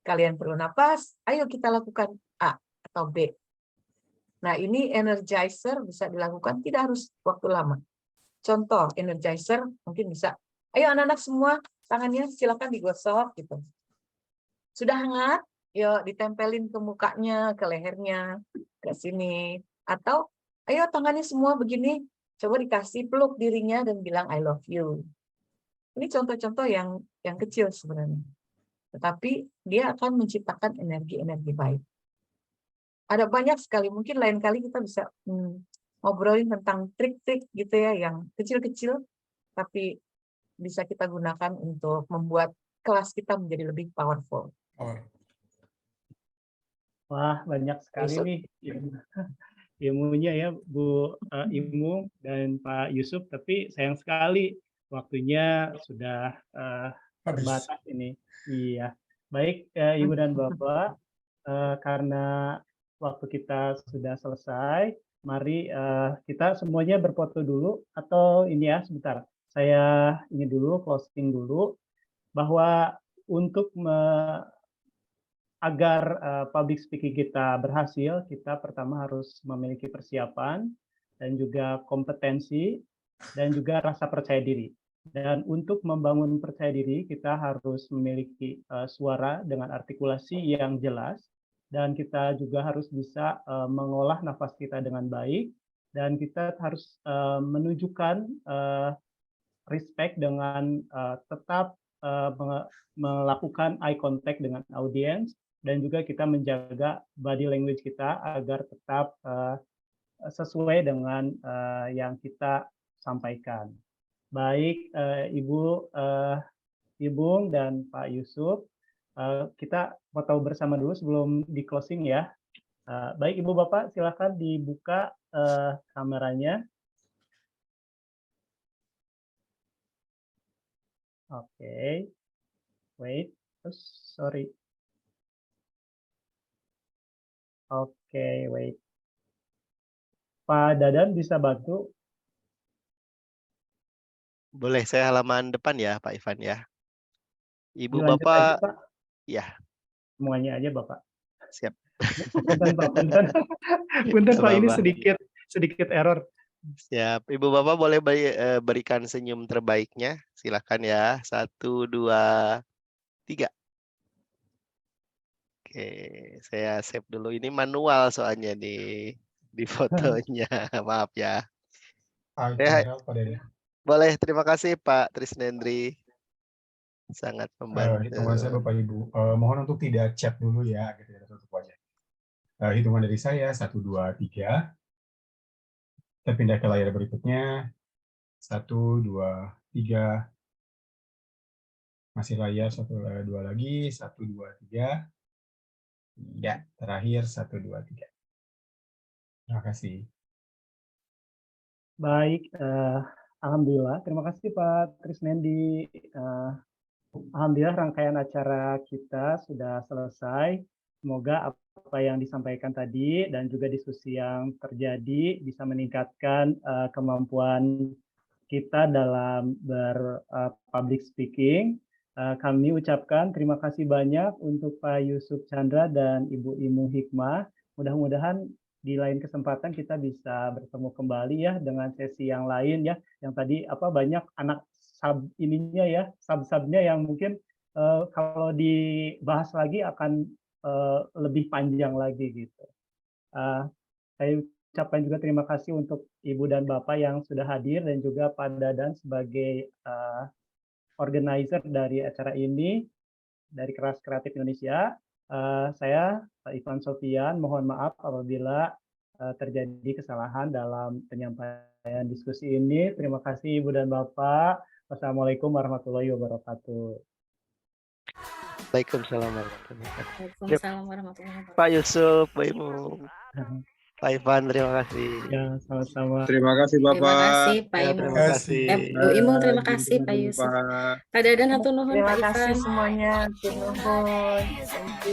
kalian perlu napas, ayo kita lakukan A atau B. Nah, ini energizer bisa dilakukan, tidak harus waktu lama. Contoh, energizer mungkin bisa, ayo anak-anak semua, tangannya silakan digosok, gitu. Sudah hangat, yuk ditempelin ke mukanya, ke lehernya, ke sini. Atau, ayo tangannya semua begini, coba dikasih peluk dirinya dan bilang I love you. Ini contoh-contoh yang kecil sebenarnya. Tetapi dia akan menciptakan energi-energi baik. Ada banyak sekali, mungkin lain kali kita bisa ngobrolin tentang trik-trik gitu ya, yang kecil-kecil, tapi bisa kita gunakan untuk membuat kelas kita menjadi lebih powerful. Wah, banyak sekali nih ilmunya ya Bu Imung dan Pak Yusuf, tapi sayang sekali waktunya sudah terbatas ini. Iya. Baik, Ibu dan Bapak, karena waktu kita sudah selesai, mari kita semuanya berfoto dulu, atau ini ya sebentar, saya ini dulu, closing dulu, bahwa untuk agar public speaking kita berhasil, kita pertama harus memiliki persiapan dan juga kompetensi dan juga rasa percaya diri. Dan untuk membangun percaya diri, kita harus memiliki suara dengan artikulasi yang jelas, dan kita juga harus bisa mengolah nafas kita dengan baik, dan kita harus menunjukkan respect dengan tetap melakukan eye contact dengan audiens, dan juga kita menjaga body language kita agar tetap sesuai dengan yang kita sampaikan. Baik, Ibu Ibung dan Pak Yusuf, kita foto bersama dulu sebelum di closing ya. Baik, Ibu Bapak, silakan dibuka kameranya. Oke, wait, sorry. Oke, wait. Pak Dadan bisa bantu? Boleh, saya halaman depan ya, Pak Ivan ya. Ibu Dilanjut Bapak, aja, Pak. ya. Semuanya aja, Bapak. Siap. Punten, Pak, punten. Punten, Pak, ini Bapak. sedikit error. Siap. Ibu Bapak boleh berikan senyum terbaiknya. Silakan ya. 1, 2, 3. Oke, saya save dulu. Ini manual soalnya di fotonya. Maaf ya. Boleh, terima kasih Pak Trisnendri. Sangat membantu. Hitungan saya Bapak Ibu. Mohon untuk tidak chat dulu ya, gitu ya, tutup wajah. Hitungan dari saya 1, 2, 3. Kita pindah ke layar berikutnya. 1, 2, 3. Masih layar 1, 2 lagi. 1, 2, 3. Ya, terakhir 1, 2, 3. Terima kasih. Baik, alhamdulillah. Terima kasih Pak Trisnendi. Alhamdulillah rangkaian acara kita sudah selesai. Semoga apa yang disampaikan tadi dan juga diskusi yang terjadi bisa meningkatkan kemampuan kita dalam public speaking. Kami ucapkan terima kasih banyak untuk Pak Yusuf Chandra dan Ibu Imung Hikmah. Mudah-mudahan di lain kesempatan kita bisa bertemu kembali ya dengan sesi yang lain ya. Yang tadi banyak anak ininya ya, sub-subnya yang mungkin kalau dibahas lagi akan lebih panjang lagi gitu. Saya ucapkan juga terima kasih untuk Ibu dan Bapak yang sudah hadir dan juga Pak Dadan sebagai organizer dari acara ini dari Kelas Kreatif Indonesia. Saya Pak Ivan Sofian, mohon maaf apabila terjadi kesalahan dalam penyampaian diskusi ini. Terima kasih Ibu dan Bapak. Wassalamualaikum warahmatullahi wabarakatuh. Waalaikumsalam warahmatullahi wabarakatuh. Waalaikumsalam warahmatullahi wabarakatuh. Pak Yusuf, Pak Ibu. Pak Ivan, terima kasih. Ya, sama-sama. Terima kasih Terima Bapak. kasih Pak Ya, Imung. terima kasih. Bu Imung terima kasih Pak Terima Yusuf. Pak. Pak Dadan hatur nuhun Terima Pak kasih Ivan. semuanya. Hatur nuhun. Thank you.